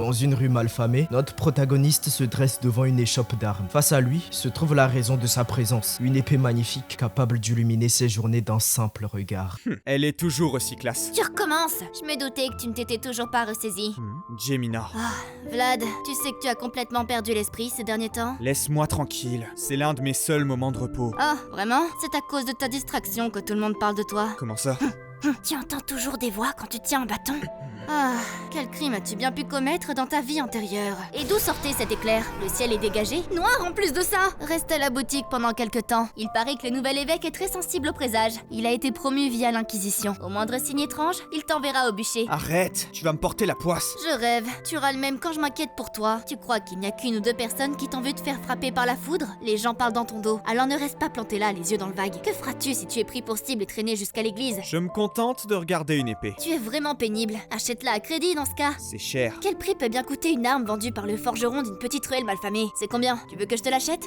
Dans une rue malfamée, notre protagoniste se dresse devant une échoppe d'armes. Face à lui se trouve la raison de sa présence, une épée magnifique capable d'illuminer ses journées d'un simple regard. Elle est toujours aussi classe. Tu recommences. Je me doutais que tu ne t'étais toujours pas ressaisi. Jemina. Vlad, tu sais que tu as complètement perdu l'esprit ces derniers temps? Laisse-moi tranquille, c'est l'un de mes seuls moments de repos. Oh, vraiment? C'est à cause de ta distraction que tout le monde parle de toi. Comment ça? Tu entends toujours des voix quand tu tiens un bâton? Ah, quel crime as-tu bien pu commettre dans ta vie antérieure? Et d'où sortait cet éclair? Le ciel est dégagé? Noir en plus de ça? Reste à la boutique pendant quelque temps. Il paraît que le nouvel évêque est très sensible aux présages. Il a été promu via l'Inquisition. Au moindre signe étrange, il t'enverra au bûcher. Arrête, tu vas me porter la poisse. Je rêve. Tu râles même quand je m'inquiète pour toi. Tu crois qu'il n'y a qu'une ou deux personnes qui t'ont vu te faire frapper par la foudre? Les gens parlent dans ton dos. Alors ne reste pas planté là, les yeux dans le vague. Que feras-tu si tu es pris pour cible et traîné jusqu'à l'église? Je me contente de regarder une épée. Tu es vraiment pénible. Achète-la à crédit dans ce cas. C'est cher. Quel prix peut bien coûter une arme vendue par le forgeron d'une petite ruelle malfamée? C'est combien? Tu veux que je te l'achète?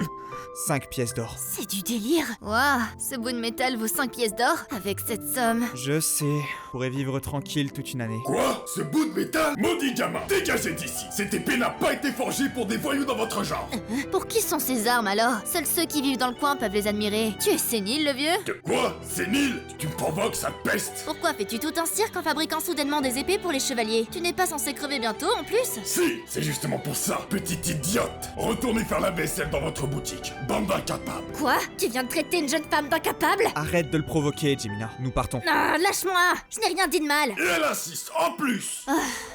5 pièces d'or. C'est du délire. Waouh, ce bout de métal vaut 5 pièces d'or? Avec cette somme... Je sais, pourrais vivre tranquille toute une année. Quoi? Ce bout de métal? Maudit gamin, dégagez d'ici! Cette épée n'a pas été forgée pour des voyous dans votre genre! Pour qui sont ces armes alors? Seuls ceux qui vivent dans le coin peuvent les admirer. Tu es sénile, le vieux? De quoi? Sénile? Tu me provoques, sale peste! Pourquoi fais-tu tout un cirque en fabriquant soudainement des épées pour les chevaliers? Tu n'es pas censé crever bientôt en plus? Si, c'est justement pour ça, petite idiote! Retournez faire la vaisselle dans votre boutique, bande d'incapables! Quoi? Tu viens de traiter une jeune femme d'incapable? Arrête de le provoquer, Jemina. Nous partons. Non, lâche-moi! Je n'ai rien dit de mal! Et elle insiste, en plus!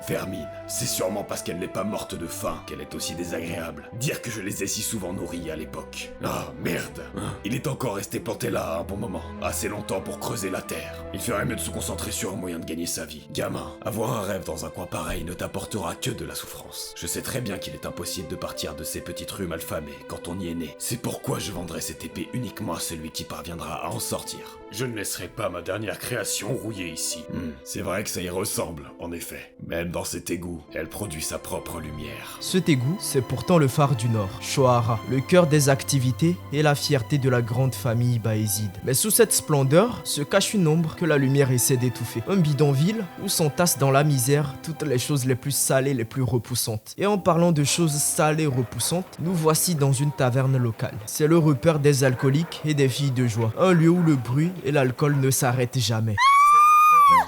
Vermine, c'est sûrement parce qu'elle n'est pas morte de faim qu'elle est aussi désagréable. Dire que je les ai si souvent nourris à l'époque. Ah, merde! Il est encore resté planté là un bon moment, assez longtemps pour creuser la terre. Il ferait mieux de se concentrer sur un moyen de gagner sa vie. Gamin, avoir un rêve dans un coin pareil ne t'apportera que de la souffrance. Je sais très bien qu'il est impossible de partir de ces petites rues malfamées quand on y est né. C'est pourquoi je vendrai cette épée uniquement à celui qui parviendra à en sortir. Je ne laisserai pas ma dernière création rouiller ici. C'est vrai que ça y ressemble, en effet. Même dans cet égout, elle produit sa propre lumière. Cet égout, c'est pourtant le phare du Nord, Shohara, le cœur des activités et la fierté de la grande famille baéside. Mais sous cette splendeur se cache une ombre que la lumière essaie d'étouffer. Un bidonville où s'entassent dans la misère toutes les choses les plus salées, les plus repoussantes. Et en parlant de choses sales et repoussantes, nous voici dans une taverne locale. C'est le repère des alcooliques et des filles de joie. Un lieu où le bruit et l'alcool ne s'arrêtent jamais.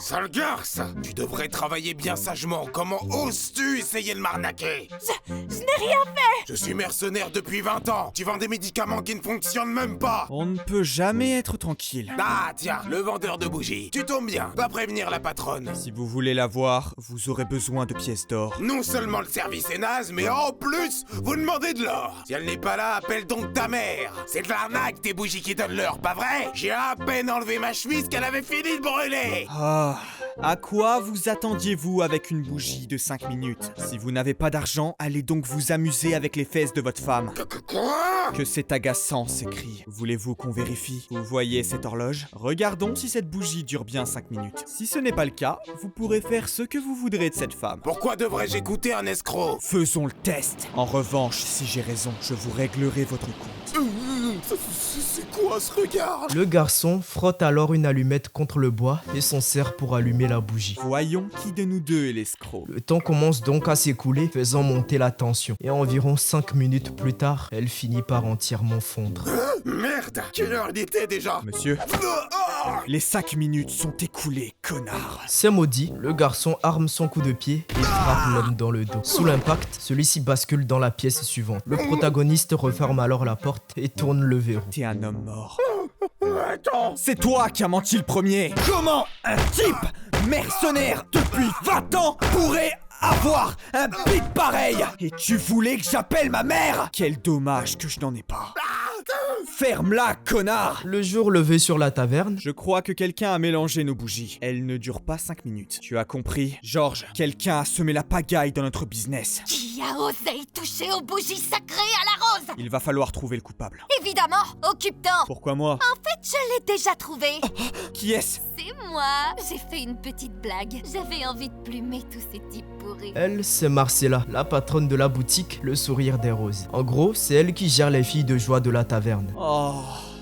Sale garce! Tu devrais travailler bien sagement. Comment oses-tu essayer de m'arnaquer? Je n'ai rien fait! Je suis mercenaire depuis 20 ans. Tu vends des médicaments qui ne fonctionnent même pas. On ne peut jamais être tranquille. Ah tiens, le vendeur de bougies. Tu tombes bien. Va prévenir la patronne. Si vous voulez la voir, vous aurez besoin de pièces d'or. Non seulement le service est naze, mais en plus, vous demandez de l'or. Si elle n'est pas là, appelle donc ta mère. C'est de l'arnaque tes bougies qui donnent l'or, pas vrai? J'ai à peine enlevé ma chemise qu'elle avait fini de brûler. Ah, à quoi vous attendiez-vous avec une bougie de 5 minutes? Si vous n'avez pas d'argent, allez donc vous amuser avec les fesses de votre femme. Quoi? Que c'est agaçant ces cris. Voulez-vous qu'on vérifie? Vous voyez cette horloge? Regardons si cette bougie dure bien 5 minutes. Si ce n'est pas le cas, vous pourrez faire ce que vous voudrez de cette femme. Pourquoi devrais-je écouter un escroc? Faisons le test. En revanche, si j'ai raison, je vous réglerai votre compte. C'est quoi ce regard? Le garçon frotte alors une allumette contre le bois et s'en sert pour allumer la bougie. Voyons qui de nous deux est l'escroc. Le temps commence donc à s'écouler, faisant monter la tension. Et environ 5 minutes plus tard, elle finit par entièrement fondre. Merde! Quelle heure il était déjà? Monsieur, les 5 minutes sont écoulées, connard. C'est maudit, le garçon arme son coup de pied et frappe l'homme dans le dos. Sous l'impact, celui-ci bascule dans la pièce suivante. Le protagoniste referme alors la porte et tourne le verrou. T'es un homme mort. Attends! C'est toi qui as menti le premier. Comment un type mercenaire depuis 20 ans pourrait avoir un bit pareil? Et tu voulais que j'appelle ma mère? Quel dommage que je n'en ai pas. Ferme-la, connard! Le jour levé sur la taverne, Je crois que quelqu'un a mélangé nos bougies. Elles ne durent pas 5 minutes. Tu as compris? Georges, quelqu'un a semé la pagaille dans notre business. Qui a osé toucher aux bougies sacrées à la rose? Il va falloir trouver le coupable. Évidemment, occupe-t'en! Pourquoi moi? En fait, je l'ai déjà trouvé. Qui est-ce? C'est moi. J'ai fait une petite blague. J'avais envie de plumer tous ces types pourris. elle, c'est Marcella, la patronne de la boutique Le Sourire des Roses. En gros, c'est elle qui gère les filles de joie de la taverne. Oh,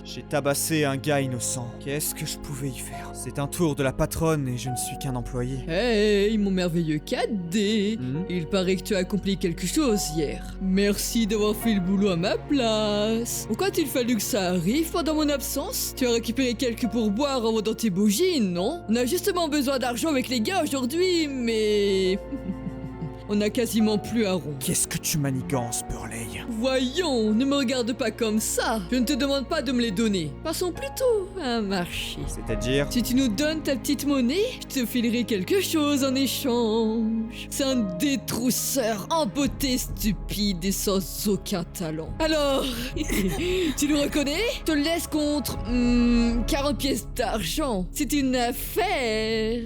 J'ai tabassé un gars innocent. Qu'est-ce que je pouvais y faire? C'est un tour de la patronne et je ne suis qu'un employé. Hey, mon merveilleux cadet. Il paraît que tu as accompli quelque chose hier. Merci d'avoir fait le boulot à ma place. Quand il fallu que ça arrive pendant mon absence, tu as récupéré quelques pourboires en vendant tes bougies, non? On a justement besoin d'argent avec les gars aujourd'hui, mais... on n'a quasiment plus un rond. Qu'est-ce que tu manigances, Burley? Voyons, ne me regarde pas comme ça. Je ne te demande pas de me les donner. Passons plutôt à un marché. C'est-à-dire? Si tu nous donnes ta petite monnaie, je te filerai quelque chose en échange. C'est un détrousseur en beauté stupide et sans aucun talent. Alors, tu le reconnais? Je te le laisse contre 40 pièces d'argent. C'est une affaire.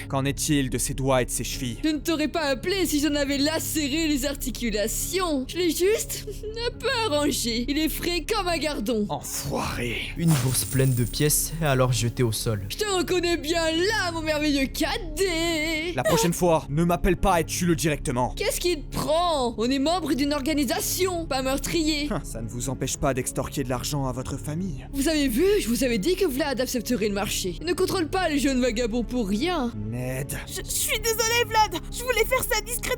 Qu'en est-il de ses doigts et de ses chevilles? Je ne t'aurais pas appelé si j'en avais lacéré les articulations. Je l'ai juste un peu arrangé. Il est frais comme un gardon. Enfoiré. Une bourse pleine de pièces est alors jetée au sol. Je te reconnais bien là, mon merveilleux cadet. La prochaine fois, ne m'appelle pas et tue-le directement. Qu'est-ce qui te prend? On est membre d'une organisation, pas meurtrier. Ça ne vous empêche pas d'extorquer de l'argent à votre famille. Vous avez vu, je vous avais dit que Vlad accepterait le marché. Il ne contrôle pas les jeunes vagabonds pour rien. Ned, Je suis désolée, Vlad. Je voulais faire ça discrètement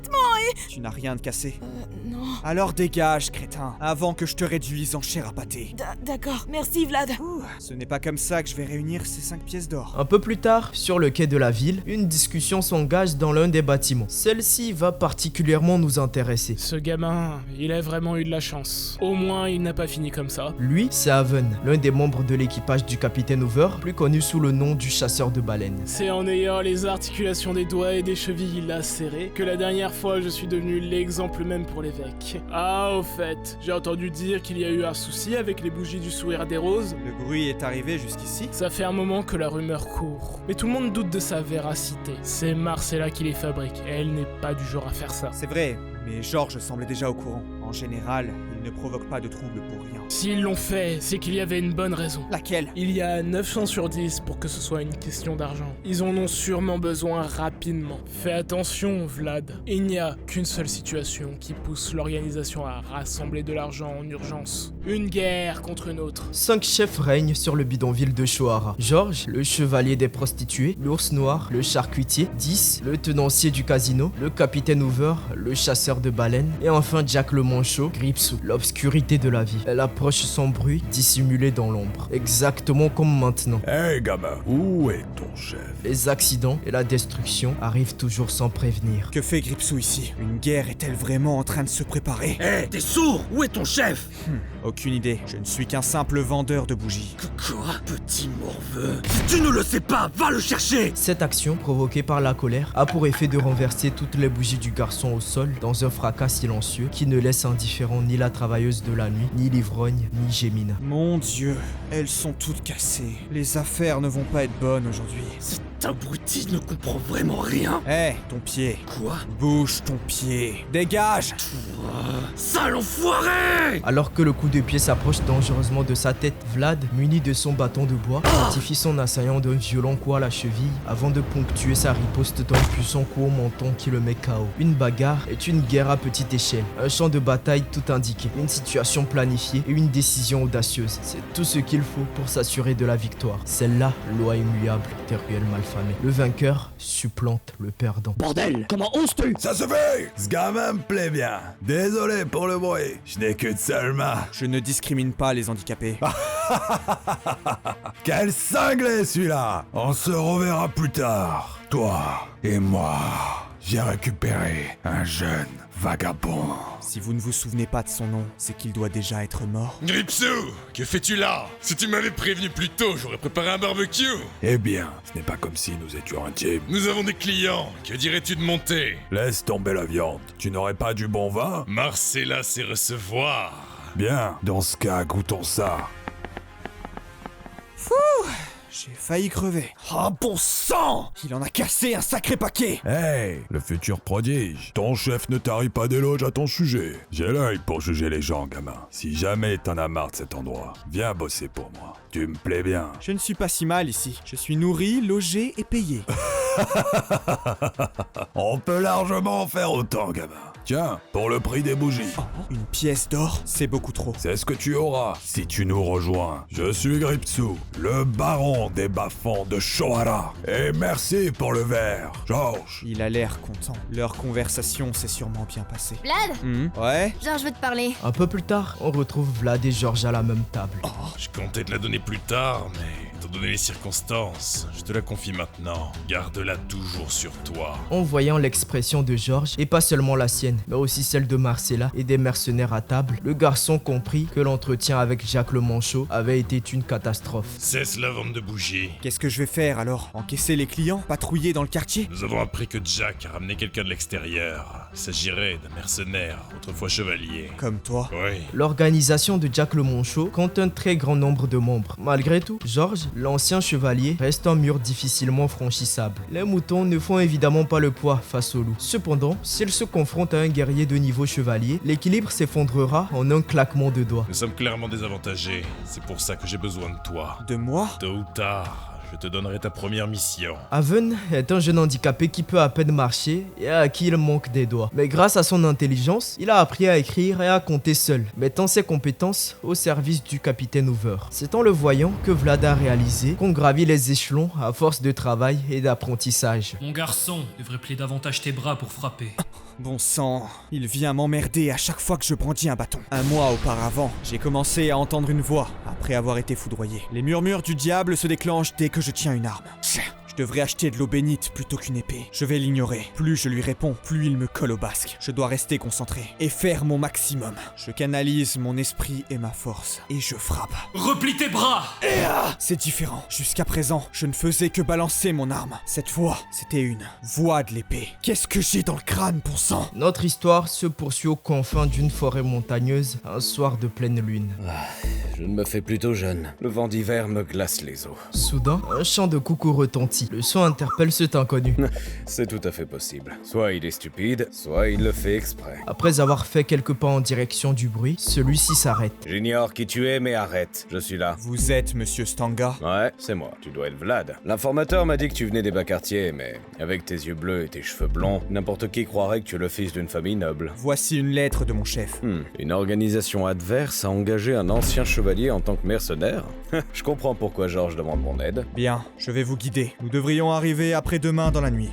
et... tu n'as rien de cassé. Non. Alors dégage, crétin, avant que je te réduise en chair à pâté. D'accord. Merci, Vlad. Ce n'est pas comme ça que je vais réunir ces 5 pièces d'or. Un peu plus tard, sur le quai de la ville, une discussion s'engage dans l'un des bâtiments. Celle-ci va particulièrement nous intéresser. Ce gamin, il a vraiment eu de la chance. Au moins, il n'a pas fini comme ça. Lui, c'est Haven, l'un des membres de l'équipage du capitaine Hoover, plus connu sous le nom du chasseur de baleines. C'est en ayant les articulations des doigts et des chevilles lacérées que la dernière fois je suis devenu l'exemple même pour l'évêque. Ah, au fait, j'ai entendu dire qu'il y a eu un souci avec les bougies du sourire des roses. Le bruit est arrivé jusqu'ici. Ça fait un moment que la rumeur court, mais tout le monde doute de sa véracité. C'est Marcella qui les fabrique, et elle n'est pas du genre à faire ça. C'est vrai, mais George semblait déjà au courant. En général, il ne provoque pas de troubles pour rien. S'ils l'ont fait, c'est qu'il y avait une bonne raison. Laquelle? Il y a 9 chances sur 10 pour que ce soit une question d'argent. Ils en ont sûrement besoin rapidement. Fais attention, Vlad. Il n'y a qu'une seule situation qui pousse l'organisation à rassembler de l'argent en urgence. Une guerre contre une autre. 5 chefs règnent sur le bidonville de Shohara. George, le chevalier des prostituées, l'ours noir, le charcutier, 10, le tenancier du casino, le capitaine Hoover, le chasseur de baleines, et enfin Jack le manchot, Gripsou, l'obscurité de la vie. Elle approche sans bruit, dissimulée dans l'ombre. Exactement comme maintenant. Hé gamin, où est ton chef? Les accidents et la destruction arrivent toujours sans prévenir. Que fait Gripsou ici? Une guerre est-elle vraiment en train de se préparer? Hé, t'es sourd? Où est ton chef? Aucune idée. Je ne suis qu'un simple vendeur de bougies. Quoi? Petit morveux. Si tu ne le sais pas, va le chercher! Cette action, provoquée par la colère, a pour effet de renverser toutes les bougies du garçon au sol dans un fracas silencieux qui ne laisse indifférent ni la travailleuse de la nuit, ni l'ivrogne, ni Gémina. Mon Dieu, elles sont toutes cassées. Les affaires ne vont pas être bonnes aujourd'hui. Cet abruti ne comprend vraiment rien. Hé, ton pied. Quoi? Bouge ton pied. Dégage! Sale enfoiré! Alors que le coup de pied s'approche dangereusement de sa tête, Vlad, muni de son bâton de bois, fortifie son assaillant d'un violent coup à la cheville avant de ponctuer sa riposte d'un puissant coup au menton qui le met KO. Une bagarre est une guerre à petite échelle, un champ de bataille tout indiqué, une situation planifiée et une décision audacieuse. C'est tout ce qu'il faut pour s'assurer de la victoire. C'est la loi immuable des ruelles malfamées. Le vainqueur supplante le perdant. Bordel! Comment oses-tu? Ça se fait! Ce gamin me plaît bien. Désolé pour le bruit, je n'ai que de seules mains. Je ne discrimine pas les handicapés. Quel cinglé celui-là! On se reverra plus tard. Toi et moi. J'ai récupéré un jeune vagabond. Si vous ne vous souvenez pas de son nom, c'est qu'il doit déjà être mort. Gripsou, que fais-tu là? Si tu m'avais prévenu plus tôt, j'aurais préparé un barbecue. Eh bien, ce n'est pas comme si nous étions intimes. Nous avons des clients, que dirais-tu de monter? Laisse tomber la viande. Tu n'aurais pas du bon vin? Marcella sait recevoir. Bien, dans ce cas, goûtons ça. J'ai failli crever. Ah bon sang! Il en a cassé un sacré paquet. Hey, le futur prodige. Ton chef ne tarit pas d'éloges à ton sujet. J'ai l'œil pour juger les gens, gamin. Si jamais t'en as marre de cet endroit, viens bosser pour moi. Tu me plais bien. Je ne suis pas si mal ici. Je suis nourri, logé et payé. On peut largement en faire autant, gamin. Tiens, pour le prix des bougies. Une pièce d'or, c'est beaucoup trop. C'est ce que tu auras si tu nous rejoins. Je suis Gripsou, le baron des bas-fonds de Shohara. Et merci pour le verre, Georges. Il a l'air content. Leur conversation s'est sûrement bien passée. Vlad, Ouais. Georges veut te parler. Un peu plus tard, on retrouve Vlad et Georges à la même table. Je comptais te la donner plus tard, mais étant donné les circonstances, je te la confie maintenant. Garde-la toujours sur toi. En voyant l'expression de Georges, et pas seulement la sienne, mais aussi celle de Marcella et des mercenaires à table, le garçon comprit que l'entretien avec Jacques le Manchot avait été une catastrophe. Cesse la vente de bougies. Qu'est-ce que je vais faire alors? Encaisser les clients? Patrouiller dans le quartier? Nous avons appris que Jack a ramené quelqu'un de l'extérieur. Il s'agirait d'un mercenaire, autrefois chevalier. Comme toi? Oui. L'organisation de Jack le Manchot compte un très grand nombre de membres. Malgré tout, Georges, l'ancien chevalier, reste un mur difficilement franchissable. Les moutons ne font évidemment pas le poids face aux loups. Cependant, s'il se confronte à un guerrier de niveau chevalier, l'équilibre s'effondrera en un claquement de doigts. Nous sommes clairement désavantagés. C'est pour ça que j'ai besoin de toi. De moi? Tôt ou tard, je te donnerai ta première mission. Haven est un jeune handicapé qui peut à peine marcher et à qui il manque des doigts. Mais grâce à son intelligence, il a appris à écrire et à compter seul, mettant ses compétences au service du capitaine Hoover. C'est en le voyant que Vlad a réalisé qu'on gravit les échelons à force de travail et d'apprentissage. Mon garçon, devrais plier davantage tes bras pour frapper. Bon sang, il vient m'emmerder à chaque fois que je brandis un bâton. Un mois auparavant, j'ai commencé à entendre une voix après avoir été foudroyé. Les murmures du diable se déclenchent dès que je tiens une arme. Je devrais acheter de l'eau bénite plutôt qu'une épée. Je vais l'ignorer. Plus je lui réponds, plus il me colle au basque. Je dois rester concentré et faire mon maximum. Je canalise mon esprit et ma force et je frappe. Replie tes bras! C'est différent. Jusqu'à présent, je ne faisais que balancer mon arme. Cette fois, c'était une voix de l'épée. Qu'est-ce que j'ai dans le crâne, bon sang? Notre histoire se poursuit aux confins d'une forêt montagneuse, un soir de pleine lune. Je me fais plutôt jeune. Le vent d'hiver me glace les os. Soudain, un chant de coucou retentit. Le son interpelle cet inconnu. C'est tout à fait possible. Soit il est stupide, soit il le fait exprès. Après avoir fait quelques pas en direction du bruit, celui-ci s'arrête. J'ignore qui tu es, mais arrête. Je suis là. Vous êtes Monsieur Stanga? Ouais, c'est moi. Tu dois être Vlad. L'informateur m'a dit que tu venais des bas quartiers, mais avec tes yeux bleus et tes cheveux blonds, n'importe qui croirait que tu es le fils d'une famille noble. Voici une lettre de mon chef. Une organisation adverse a engagé un ancien chevalier en tant que mercenaire? Je comprends pourquoi Georges demande mon aide. Bien, je vais vous guider. Nous devrions arriver après-demain dans la nuit.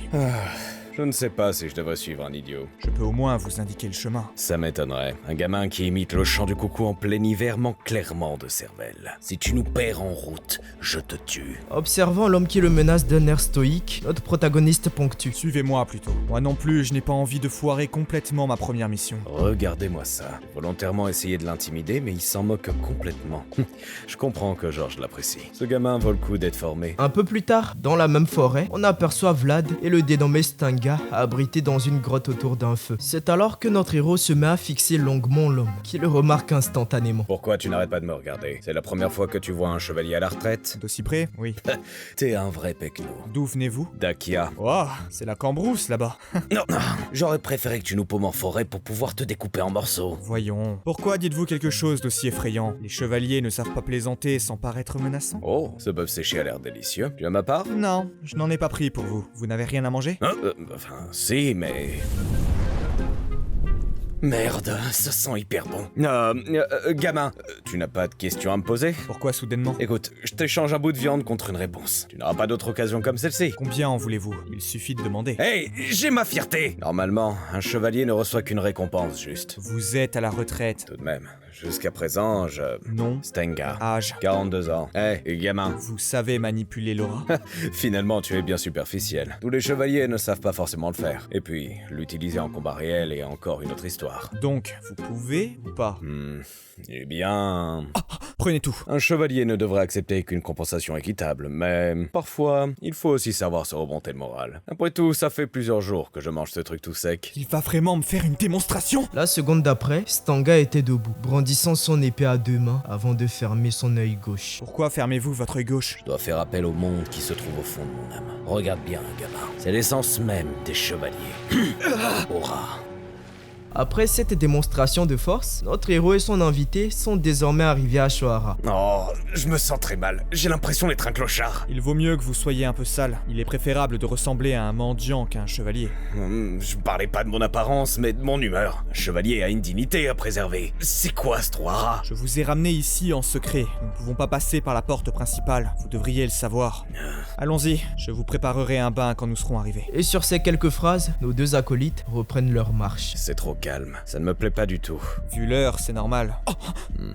Je ne sais pas si je devrais suivre un idiot. Je peux au moins vous indiquer le chemin. Ça m'étonnerait. Un gamin qui imite le chant du coucou en plein hiver manque clairement de cervelle. Si tu nous perds en route, je te tue. Observant l'homme qui le menace d'un air stoïque, notre protagoniste ponctue. Suivez-moi plutôt. Moi non plus, je n'ai pas envie de foirer complètement ma première mission. Regardez-moi ça. J'ai volontairement essayé de l'intimider, mais il s'en moque complètement. Je comprends que Georges l'apprécie. Ce gamin vaut le coup d'être formé. Un peu plus tard, dans la même forêt, on aperçoit Vlad et le dénommé Stanga abrité dans une grotte autour d'un feu. C'est alors que notre héros se met à fixer longuement l'homme, qui le remarque instantanément. Pourquoi tu n'arrêtes pas de me regarder? C'est la première fois que tu vois un chevalier à la retraite? D'aussi près? Oui. T'es un vrai pecno. D'où venez-vous? Dakia. Oh, c'est la Cambrousse là-bas. Non, j'aurais préféré que tu nous paumes en forêt pour pouvoir te découper en morceaux. Voyons. Pourquoi dites-vous quelque chose d'aussi effrayant? Les chevaliers ne savent pas plaisanter sans paraître menaçants. Oh, ce bœuf séché a l'air délicieux. Tu as ma part? Non, je n'en ai pas pris pour vous. Vous n'avez rien à manger? Enfin, si, mais... Merde, ça sent hyper bon. Gamin, tu n'as pas de questions à me poser? Pourquoi soudainement? Écoute, je t'échange un bout de viande contre une réponse. Tu n'auras pas d'autre occasion comme celle-ci. Combien en voulez-vous? Il suffit de demander. Hey, j'ai ma fierté! Normalement, un chevalier ne reçoit qu'une récompense, juste. Vous êtes à la retraite. Tout de même. Jusqu'à présent, je... Non. Stenga. Âge. 42 ans. Gamin. Vous savez manipuler l'aura? Finalement, tu es bien superficiel. Tous les chevaliers ne savent pas forcément le faire. Et puis, l'utiliser en combat réel est encore une autre histoire. Donc, vous pouvez ou pas? Eh bien... Prenez tout. Un chevalier ne devrait accepter qu'une compensation équitable, mais parfois, il faut aussi savoir se remonter le moral. Après tout, ça fait plusieurs jours que je mange ce truc tout sec. Il va vraiment me faire une démonstration? La seconde d'après, Stanga était debout, brandissant son épée à deux mains avant de fermer son œil gauche. Pourquoi fermez-vous votre œil gauche? Je dois faire appel au monde qui se trouve au fond de mon âme. Regarde bien, gamin. C'est l'essence même des chevaliers. Aura. Après cette démonstration de force, notre héros et son invité sont désormais arrivés à Shohara. Oh, je me sens très mal. J'ai l'impression d'être un clochard. Il vaut mieux que vous soyez un peu sale. Il est préférable de ressembler à un mendiant qu'à un chevalier. Je parlais pas de mon apparence, mais de mon humeur. Un chevalier a une dignité à préserver. C'est quoi ce Shohara? Je vous ai ramené ici en secret. Nous ne pouvons pas passer par la porte principale. Vous devriez le savoir. Allons-y, je vous préparerai un bain quand nous serons arrivés. Et sur ces quelques phrases, nos deux acolytes reprennent leur marche. C'est trop calme. Ça ne me plaît pas du tout. Vu l'heure, c'est normal.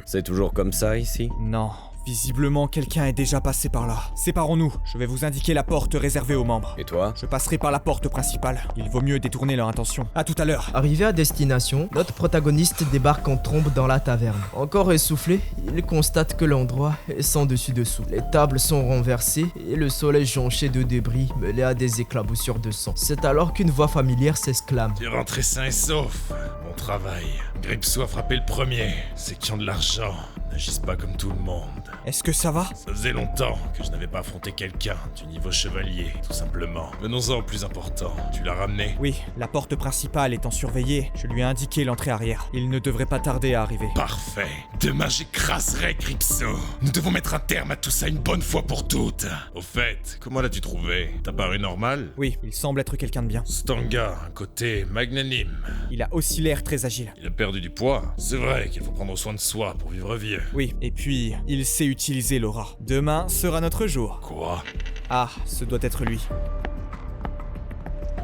C'est toujours comme ça ici? Non. Visiblement, quelqu'un est déjà passé par là. Séparons-nous. Je vais vous indiquer la porte réservée aux membres. Et toi? Je passerai par la porte principale. Il vaut mieux détourner leur attention. À tout à l'heure. Arrivé à destination, notre protagoniste débarque en trombe dans la taverne. Encore essoufflé, il constate que l'endroit est sans dessus-dessous. Les tables sont renversées et le sol est jonché de débris mêlés à des éclaboussures de sang. C'est alors qu'une voix familière s'exclame. Tu es rentré sain et sauf. Bon travail. Gripsou a frappé le premier. Ceux qui ont de l'argent n'agissent pas comme tout le monde. Est-ce que ça va? Ça faisait longtemps que je n'avais pas affronté quelqu'un du niveau chevalier, tout simplement. Venons-en au plus important. Tu l'as ramené? Oui, la porte principale étant surveillée, je lui ai indiqué l'entrée arrière. Il ne devrait pas tarder à arriver. Parfait. Demain j'écraserai Gripsou. Nous devons mettre un terme à tout ça une bonne fois pour toutes. Au fait, comment l'as-tu trouvé? T'as paru normal? Oui, il semble être quelqu'un de bien. Stanga, un côté magnanime. Il a aussi l'air très agile. Il a perdu du poids. C'est vrai qu'il faut prendre soin de soi pour vivre vieux. Oui, et puis, il sait utiliser l'aura. Demain sera notre jour. Quoi? Ah, ce doit être lui.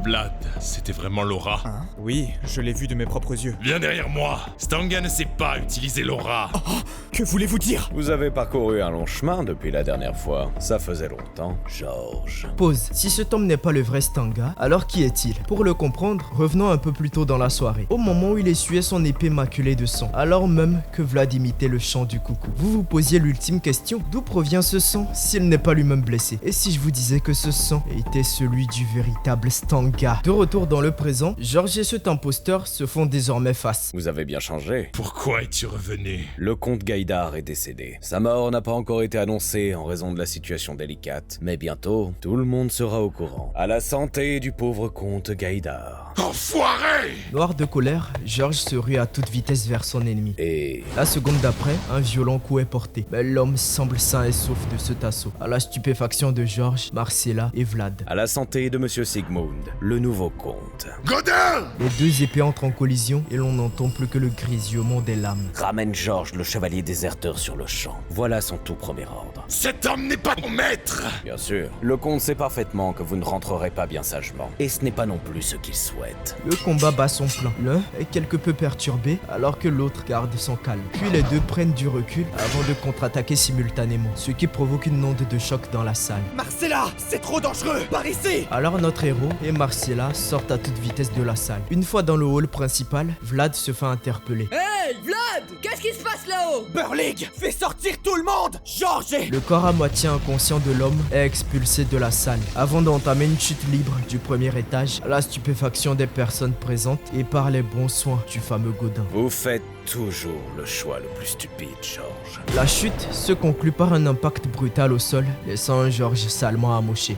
Vlad, c'était vraiment l'aura? Hein? Oui, je l'ai vu de mes propres yeux. Viens derrière moi. Stanga ne sait pas utiliser l'aura. Oh, que voulez-vous dire? Vous avez parcouru un long chemin depuis la dernière fois. Ça faisait longtemps, Georges. Pause. Si cet homme n'est pas le vrai Stanga, alors qui est-il? Pour le comprendre, revenons un peu plus tôt dans la soirée. Au moment où il essuyait son épée maculée de sang, alors même que Vlad imitait le chant du coucou. Vous vous posiez l'ultime question. D'où provient ce sang s'il n'est pas lui-même blessé? Et si je vous disais que ce sang était celui du véritable Stanga? De retour dans le présent, Georges et cet imposteur se font désormais face. Vous avez bien changé. Pourquoi es-tu revenu? Le comte Gaïdar est décédé. Sa mort n'a pas encore été annoncée en raison de la situation délicate. Mais bientôt, tout le monde sera au courant. À la santé du pauvre comte Gaïdar. Enfoiré! Noir de colère, Georges se rue à toute vitesse vers son ennemi. Et... la seconde d'après, un violent coup est porté. Mais l'homme semble sain et sauf de cet assaut. À la stupéfaction de Georges, Marcella et Vlad. À la santé de Monsieur Sigmund, le nouveau comte. Godin! Les deux épées entrent en collision et l'on n'entend plus que le grésillement des lames. Ramène Georges, le chevalier déserteur, sur le champ. Voilà son tout premier ordre. Cet homme n'est pas mon maître! Bien sûr. Le comte sait parfaitement que vous ne rentrerez pas bien sagement. Et ce n'est pas non plus ce qu'il souhaite. Le combat bat son plein. L'un est quelque peu perturbé alors que l'autre garde son calme. Puis les deux prennent du recul avant de contre-attaquer simultanément, ce qui provoque une onde de choc dans la salle. Marcella, c'est trop dangereux! Par ici! Alors notre héros et Marcella sortent à toute vitesse de la salle. Une fois dans le hall principal, Vlad se fait interpeller. Hey, Vlad! Qu'est-ce qui se passe là-haut? Burlig, fais sortir tout le monde! Georges! Le corps à moitié inconscient de l'homme est expulsé de la salle, avant d'entamer une chute libre du premier étage, à la stupéfaction des personnes présentes et par les bons soins du fameux Godin. Vous faites toujours le choix le plus stupide, Georges. La chute se conclut par un impact brutal au sol, laissant un Georges salement amoché.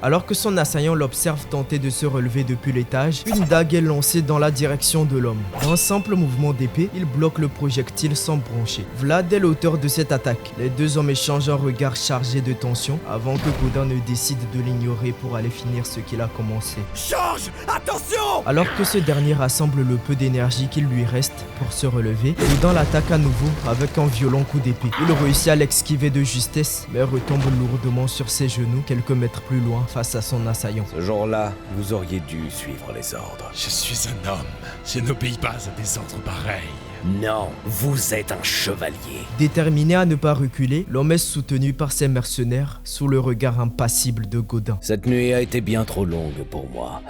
Alors que son assaillant l'observe tenter de se relever depuis l'étage, une dague est lancée dans la direction de l'homme. D'un simple mouvement d'épée, il bloque le projectile sans broncher. Vlad est l'auteur de cette attaque. Les deux hommes échangent un regard chargé de tension avant que Godin ne décide de l'ignorer pour aller finir ce qu'il a commencé. Georges, attention! Alors que ce dernier rassemble le peu d'énergie qu'il lui reste pour se relever, Godin l'attaque à nouveau avec un violent coup d'épée. Il réussit à l'esquiver de justesse, mais retombe lourdement sur ses genoux quelques mètres plus loin face à son assaillant. Ce jour-là, vous auriez dû suivre les ordres. Je suis un homme. Je n'obéis pas à des ordres pareils. Non, vous êtes un chevalier. Déterminé à ne pas reculer, l'homme est soutenu par ses mercenaires sous le regard impassible de Godin. Cette nuit a été bien trop longue pour moi.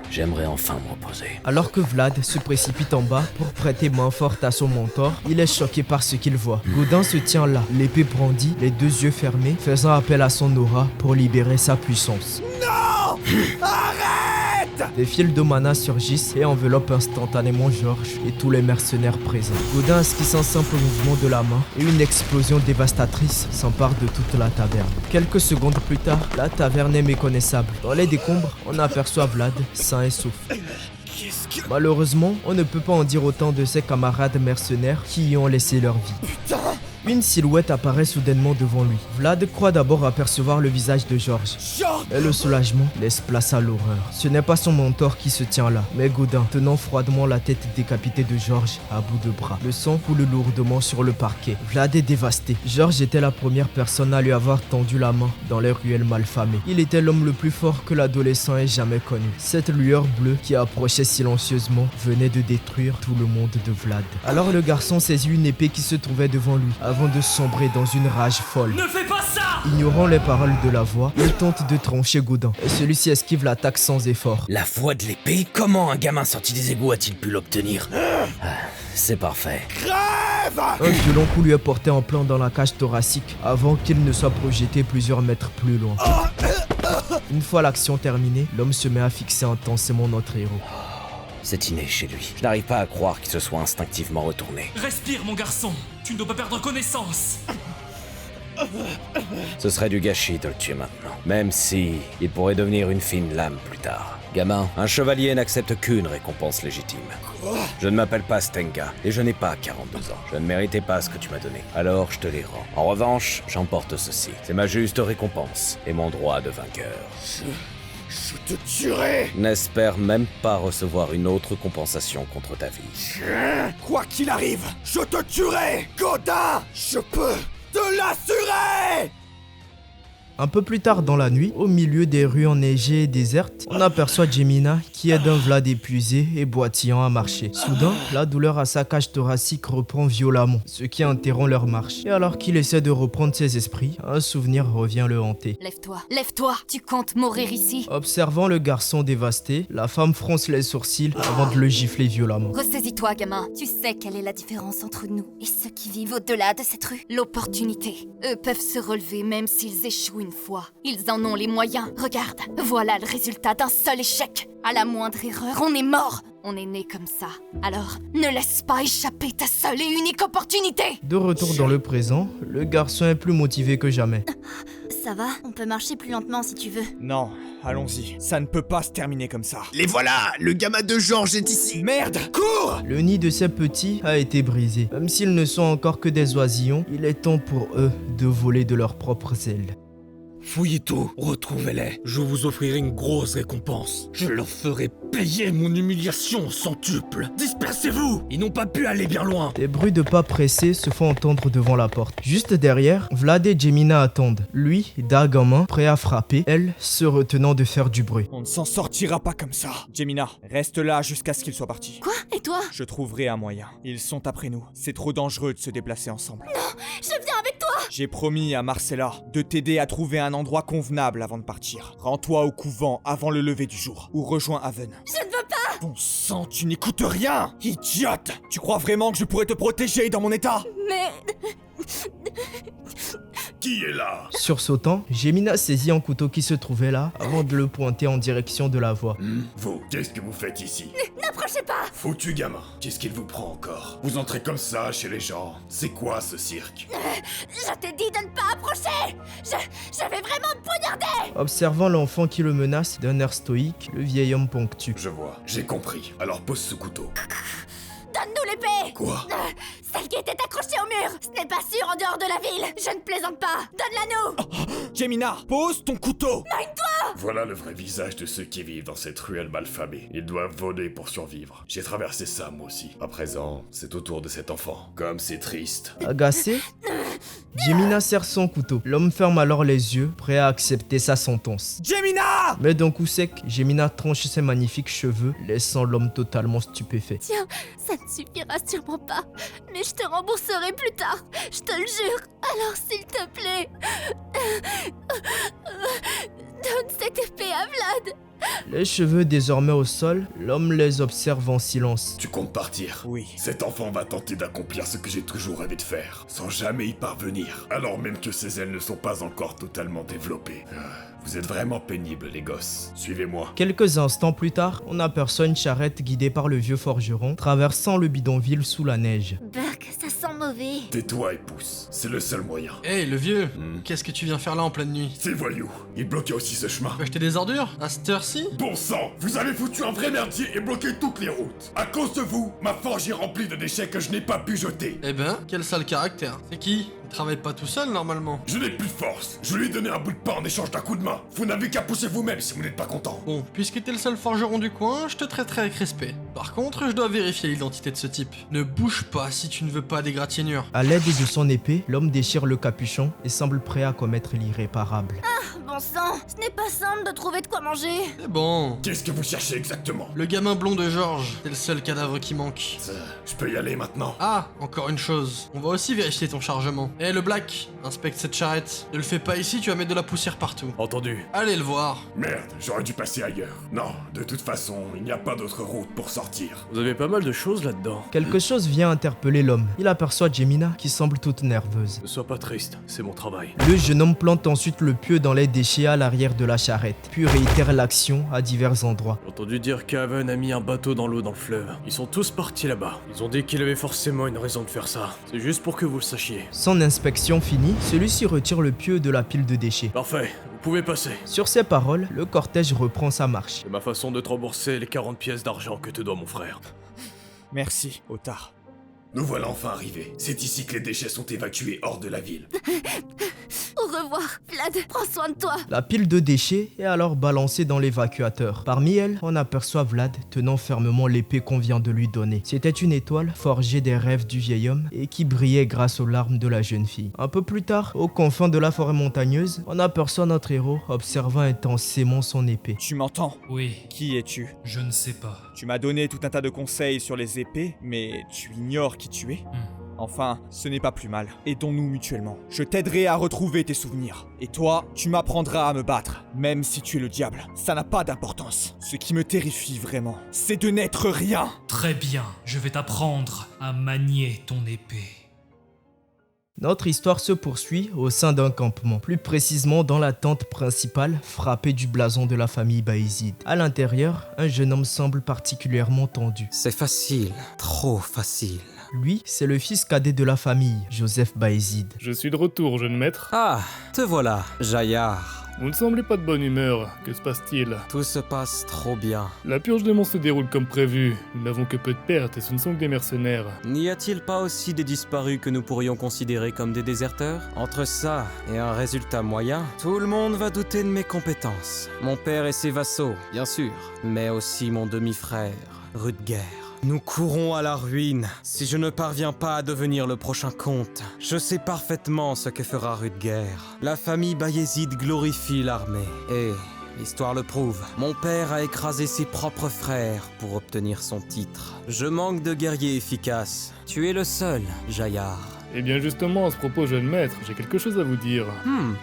J'aimerais enfin me reposer. Alors que Vlad se précipite en bas pour prêter main forte à son mentor, il est choqué par ce qu'il voit. Godin se tient là, l'épée brandie, les deux yeux fermés, faisant appel à son aura pour libérer sa puissance. Non! Arrête! Des fils de mana surgissent et enveloppent instantanément Georges et tous les mercenaires présents. Godin esquisse un simple mouvement de la main et une explosion dévastatrice s'empare de toute la taverne. Quelques secondes plus tard, la taverne est méconnaissable. Dans les décombres, on aperçoit Vlad, sain et sauf. Qu'est-ce que... Malheureusement, on ne peut pas en dire autant de ses camarades mercenaires qui y ont laissé leur vie. Putain! Une silhouette apparaît soudainement devant lui. Vlad croit d'abord apercevoir le visage de Georges. Mais le soulagement laisse place à l'horreur. Ce n'est pas son mentor qui se tient là, mais Gaudin, tenant froidement la tête décapitée de Georges à bout de bras. Le sang coule lourdement sur le parquet. Vlad est dévasté. Georges était la première personne à lui avoir tendu la main dans les ruelles malfamées. Il était l'homme le plus fort que l'adolescent ait jamais connu. Cette lueur bleue qui approchait silencieusement venait de détruire tout le monde de Vlad. Alors le garçon saisit une épée qui se trouvait devant lui, avant de sombrer dans une rage folle. Ne fais pas ça! Ignorant les paroles de la voix, il tente de trancher Gaudin, et celui-ci esquive l'attaque sans effort. La voix de l'épée? Comment un gamin sorti des égouts a-t-il pu l'obtenir? C'est parfait. Crève! Un violent coup lui est porté en plein dans la cage thoracique, avant qu'il ne soit projeté plusieurs mètres plus loin. Une fois l'action terminée, l'homme se met à fixer intensément notre héros. C'est inné chez lui. Je n'arrive pas à croire qu'il se soit instinctivement retourné. Respire, mon garçon. Tu ne dois pas perdre connaissance. Ce serait du gâchis de le tuer maintenant. Même si il pourrait devenir une fine lame plus tard. Gamin, un chevalier n'accepte qu'une récompense légitime. Je ne m'appelle pas Stenka et je n'ai pas 42 ans. Je ne méritais pas ce que tu m'as donné. Alors je te les rends. En revanche, j'emporte ceci. C'est ma juste récompense et mon droit de vainqueur. Je te tuerai! N'espère même pas recevoir une autre compensation contre ta vie. Quoi qu'il arrive, je te tuerai! Gaudin! Je peux te l'assurer! Un peu plus tard dans la nuit, au milieu des rues enneigées et désertes, on aperçoit Jemina qui aide un Vlad épuisé et boitillant à marcher. Soudain, la douleur à sa cage thoracique reprend violemment, ce qui interrompt leur marche. Et alors qu'il essaie de reprendre ses esprits, un souvenir revient le hanter. Lève-toi, lève-toi, tu comptes mourir ici. Observant le garçon dévasté, la femme fronce les sourcils avant de le gifler violemment. Ressaisis-toi, gamin. Tu sais quelle est la différence entre nous et ceux qui vivent au-delà de cette rue. L'opportunité. Eux peuvent se relever même s'ils échouent une fois. Ils en ont les moyens. Regarde, voilà le résultat d'un seul échec. À la moindre erreur, on est mort. On est né comme ça. Alors, ne laisse pas échapper ta seule et unique opportunité. De retour dans le présent, le garçon est plus motivé que jamais. Ça va? On peut marcher plus lentement si tu veux. Non, allons-y. Ça ne peut pas se terminer comme ça. Les voilà! Le gamin de Georges est ici! Merde! Cours! Le nid de ces petits a été brisé. Même s'ils ne sont encore que des oisillons, il est temps pour eux de voler de leurs propres ailes. Fouillez tout, retrouvez-les. Je vous offrirai une grosse récompense. Je leur ferai payer mon humiliation centuple. Dispersez-vous! Ils n'ont pas pu aller bien loin. Des bruits de pas pressés se font entendre devant la porte. Juste derrière, Vlad et Jemina attendent. Lui, dague en main, prêt à frapper, elle, se retenant de faire du bruit. On ne s'en sortira pas comme ça. Jemina, reste là jusqu'à ce qu'ils soient partis. Quoi? Et toi? Je trouverai un moyen. Ils sont après nous. C'est trop dangereux de se déplacer ensemble. Non, je viens avec toi! J'ai promis à Marcella de t'aider à trouver un endroit convenable avant de partir. Rends-toi au couvent avant le lever du jour, ou rejoins Haven. Je ne veux pas! Bon sang, tu n'écoutes rien! Idiote! Tu crois vraiment que je pourrais te protéger dans mon état? Mais... Qui est là? Sursautant, Jemina saisit un couteau qui se trouvait là avant de le pointer en direction de la voix. Vous, qu'est-ce que vous faites ici? N'approchez pas! Foutu gamin, qu'est-ce qu'il vous prend encore? Vous entrez comme ça chez les gens. C'est quoi ce cirque? Je t'ai dit de ne pas approcher! Je vais vraiment te poignarder! Observant l'enfant qui le menace d'un air stoïque, le vieil homme ponctue. Je vois, j'ai compris. Alors pose ce couteau. Donne-nous l'épée! Quoi? Celle qui était accrochée au mur! Ce n'est pas sûr en dehors de la ville! Je ne plaisante pas! Donne-la-nous! Jemina, pose ton couteau! Magne-toi! Voilà le vrai visage de ceux qui vivent dans cette ruelle malfamée. Ils doivent voler pour survivre. J'ai traversé ça moi aussi. À présent, c'est au tour de cet enfant. Comme c'est triste. Agacé, Jemina serre son couteau. L'homme ferme alors les yeux, prêt à accepter sa sentence. Jemina! Mais d'un coup sec, Jemina tranche ses magnifiques cheveux, laissant l'homme totalement stupéfait. Tiens, ça ne suffira sûrement pas, mais je te rembourserai plus tard, je te le jure. Alors s'il te plaît, donne cette épée à Vlad. Les cheveux désormais au sol, l'homme les observe en silence. Tu comptes partir? Oui. Cet enfant va tenter d'accomplir ce que j'ai toujours rêvé de faire, sans jamais y parvenir, alors même que ses ailes ne sont pas encore totalement développées. Vous êtes vraiment pénibles, les gosses. Suivez-moi. Quelques instants plus tard, on aperçoit une charrette guidée par le vieux forgeron, traversant le bidonville sous la neige. Burk, ça sent mauvais. retrouver. Tais-toi et pousse, c'est le seul moyen. Hey, le vieux, qu'est-ce que tu viens faire là en pleine nuit? Ces voyous, ils bloquaient aussi ce chemin. Tu veux acheter des ordures? À cette heure-ci? Bon sang, vous avez foutu un vrai merdier et bloqué toutes les routes. À cause de vous, ma forge est remplie de déchets que je n'ai pas pu jeter. Eh ben, quel sale caractère. C'est qui? Il travaille pas tout seul normalement. Je n'ai plus de force. Je lui ai donné un bout de pain en échange d'un coup de main. Vous n'avez qu'à pousser vous-même si vous n'êtes pas content. Bon, puisque t'es le seul forgeron du coin, je te traiterai avec respect. Par contre, je dois vérifier l'identité de ce type. Ne bouge pas si tu ne veux pas d'égratignures. À l'aide de son épée, l'homme déchire le capuchon et semble prêt à commettre l'irréparable. Bon sang, ce n'est pas simple de trouver de quoi manger. C'est bon. Qu'est-ce que vous cherchez exactement? Le gamin blond de Georges, c'est le seul cadavre qui manque. Je peux y aller maintenant. Ah, encore une chose. On va aussi vérifier ton chargement. Eh, le Black, inspecte cette charrette. Ne le fais pas ici, tu vas mettre de la poussière partout. Entendu. Allez le voir. Merde, j'aurais dû passer ailleurs. Non, de toute façon, il n'y a pas d'autre route pour sortir. Vous avez pas mal de choses là-dedans. Quelque chose vient interpeller l'homme. Il aperçoit Jemina qui semble toute nerveuse. Ne sois pas triste, c'est mon travail. Le jeune homme plante ensuite le pieu dans les déchets à l'arrière de la charrette, puis réitère l'action à divers endroits. J'ai entendu dire qu'Aven a mis un bateau dans l'eau dans le fleuve. Ils sont tous partis là-bas. Ils ont dit qu'il avait forcément une raison de faire ça. C'est juste pour que vous le sachiez. Son inspection finie, celui-ci retire le pieu de la pile de déchets. Parfait, vous pouvez passer. Sur ces paroles, le cortège reprend sa marche. C'est ma façon de te rembourser les 40 pièces d'argent que te doit mon frère. Merci, Otard. Nous voilà enfin arrivés. C'est ici que les déchets sont évacués hors de la ville. Au revoir, Vlad, prends soin de toi. La pile de déchets est alors balancée dans l'évacuateur. Parmi elles, on aperçoit Vlad tenant fermement l'épée qu'on vient de lui donner. C'était une étoile forgée des rêves du vieil homme et qui brillait grâce aux larmes de la jeune fille. Un peu plus tard, aux confins de la forêt montagneuse, on aperçoit notre héros observant intensément son épée. Tu m'entends? Oui, Qui es-tu? je ne sais pas. Tu m'as donné tout un tas de conseils sur les épées, mais tu ignores qui tu es? Enfin, ce n'est pas plus mal. Aidons-nous mutuellement. Je t'aiderai à retrouver tes souvenirs. Et toi, tu m'apprendras à me battre, même si tu es le diable. Ça n'a pas d'importance. Ce qui me terrifie vraiment, c'est de n'être rien. Très bien, je vais t'apprendre à manier ton épée. Notre histoire se poursuit au sein d'un campement, plus précisément dans la tente principale frappée du blason de la famille Bayezid. À l'intérieur, un jeune homme semble particulièrement tendu. C'est facile, trop facile. Lui, c'est le fils cadet de la famille, Joseph Bayezid. Je suis de retour, jeune maître. Ah, te voilà, Jaillard. Vous ne semblez pas de bonne humeur, que se passe-t-il? Tout se passe trop bien. La purge des monstres se déroule comme prévu. Nous n'avons que peu de pertes et ce ne sont que des mercenaires. N'y a-t-il pas aussi des disparus que nous pourrions considérer comme des déserteurs? Entre ça et un résultat moyen, tout le monde va douter de mes compétences. Mon père et ses vassaux, bien sûr, mais aussi mon demi-frère, Rudger. Nous courons à la ruine si je ne parviens pas à devenir le prochain comte. Je sais parfaitement ce que fera Rudger. La famille Bayezid glorifie l'armée et l'histoire le prouve. Mon père a écrasé ses propres frères pour obtenir son titre. Je manque de guerriers efficaces. Tu es le seul, Jaillard. Eh bien justement, à ce propos, jeune maître, j'ai quelque chose à vous dire.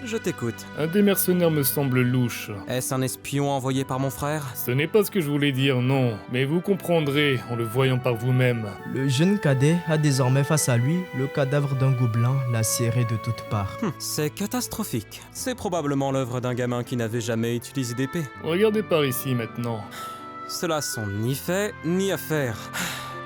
Je t'écoute. Un des mercenaires me semble louche. Est-ce un espion envoyé par mon frère? Ce n'est pas ce que je voulais dire, non. Mais vous comprendrez en le voyant par vous-même. Le jeune cadet a désormais face à lui le cadavre d'un gobelin lacéré de toutes parts. C'est catastrophique. C'est probablement l'œuvre d'un gamin qui n'avait jamais utilisé d'épée. Regardez par ici maintenant. Cela sont ni fait, ni à faire.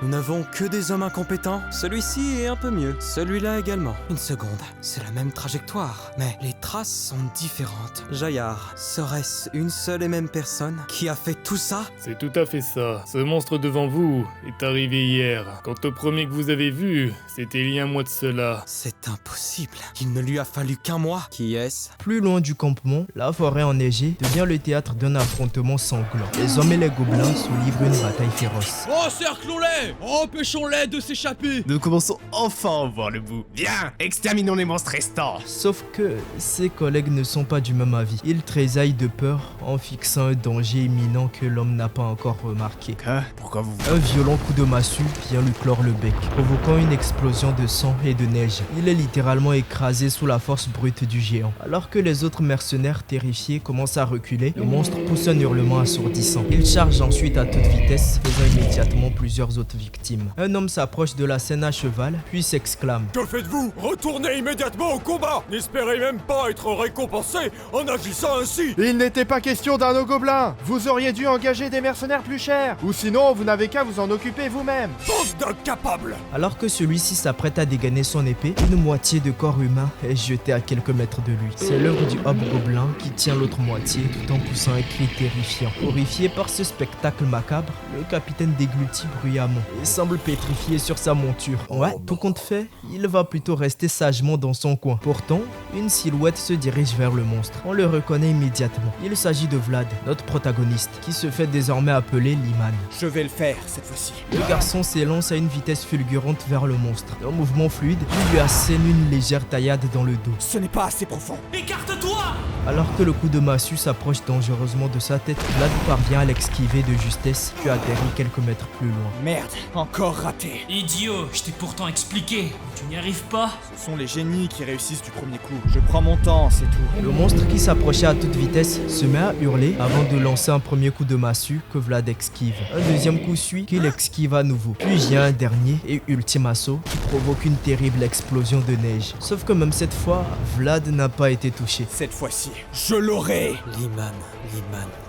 Nous n'avons que des hommes incompétents. Celui-ci est un peu mieux. Celui-là également. Une seconde. C'est la même trajectoire, mais les traces sont différentes. Jaillard, serait-ce une seule et même personne qui a fait tout ça? C'est tout à fait ça. Ce monstre devant vous est arrivé hier. Quant au premier que vous avez vu, c'était il y a un mois de cela. C'est impossible. Il ne lui a fallu qu'un mois. Qui est-ce? Plus loin du campement, la forêt enneigée devient le théâtre d'un affrontement sanglant. Les hommes et les gobelins se livrent une bataille féroce. Encerclons-les! Empêchons-les de s'échapper! Nous commençons enfin à voir le bout. Viens, exterminons les monstres restants! Sauf que ses collègues ne sont pas du même avis. Ils tressaillent de peur en fixant un danger imminent que l'homme n'a pas encore remarqué. Pourquoi vous... Un violent coup de massue vient lui clore le bec, provoquant une explosion de sang et de neige. Il est littéralement écrasé sous la force brute du géant. Alors que les autres mercenaires terrifiés commencent à reculer, le monstre pousse un hurlement assourdissant. Il charge ensuite à toute vitesse, faisant immédiatement plusieurs autres victime. Un homme s'approche de la scène à cheval, puis s'exclame: Que faites-vous? Retournez immédiatement au combat! N'espérez même pas être récompensé en agissant ainsi! Il n'était pas question d'un gobelin. Vous auriez dû engager des mercenaires plus chers. Ou sinon, vous n'avez qu'à vous en occuper vous-même. Bande d'incapables! Alors que celui-ci s'apprête à dégainer son épée, une moitié de corps humain est jetée à quelques mètres de lui. C'est l'œuvre du hobgoblin qui tient l'autre moitié tout en poussant un cri terrifiant. Horrifié par ce spectacle macabre, le capitaine déglutit bruyamment et semble pétrifié sur sa monture. Ouais, tout compte fait, il va plutôt rester sagement dans son coin. Pourtant, une silhouette se dirige vers le monstre. On le reconnaît immédiatement. Il s'agit de Vlad, notre protagoniste, qui se fait désormais appeler Liman. Je vais le faire cette fois-ci. Le garçon s'élance à une vitesse fulgurante vers le monstre. D'un mouvement fluide, il lui assène une légère taillade dans le dos. Ce n'est pas assez profond. Écarte-toi! Alors que le coup de massue s'approche dangereusement de sa tête, Vlad parvient à l'esquiver de justesse, puis atterrit quelques mètres plus loin. Merde, encore raté. Idiot, je t'ai pourtant expliqué. Tu n'y arrives pas? Ce sont les génies qui réussissent du premier coup. Je prends mon temps, c'est tout. Le monstre qui s'approchait à toute vitesse se met à hurler avant de lancer un premier coup de massue que Vlad esquive. Un deuxième coup suit qu'il esquive à nouveau. Puis il y a un dernier et ultime assaut qui provoque une terrible explosion de neige. Sauf que même cette fois, Vlad n'a pas été touché. Cette fois-ci, je l'aurai. Liman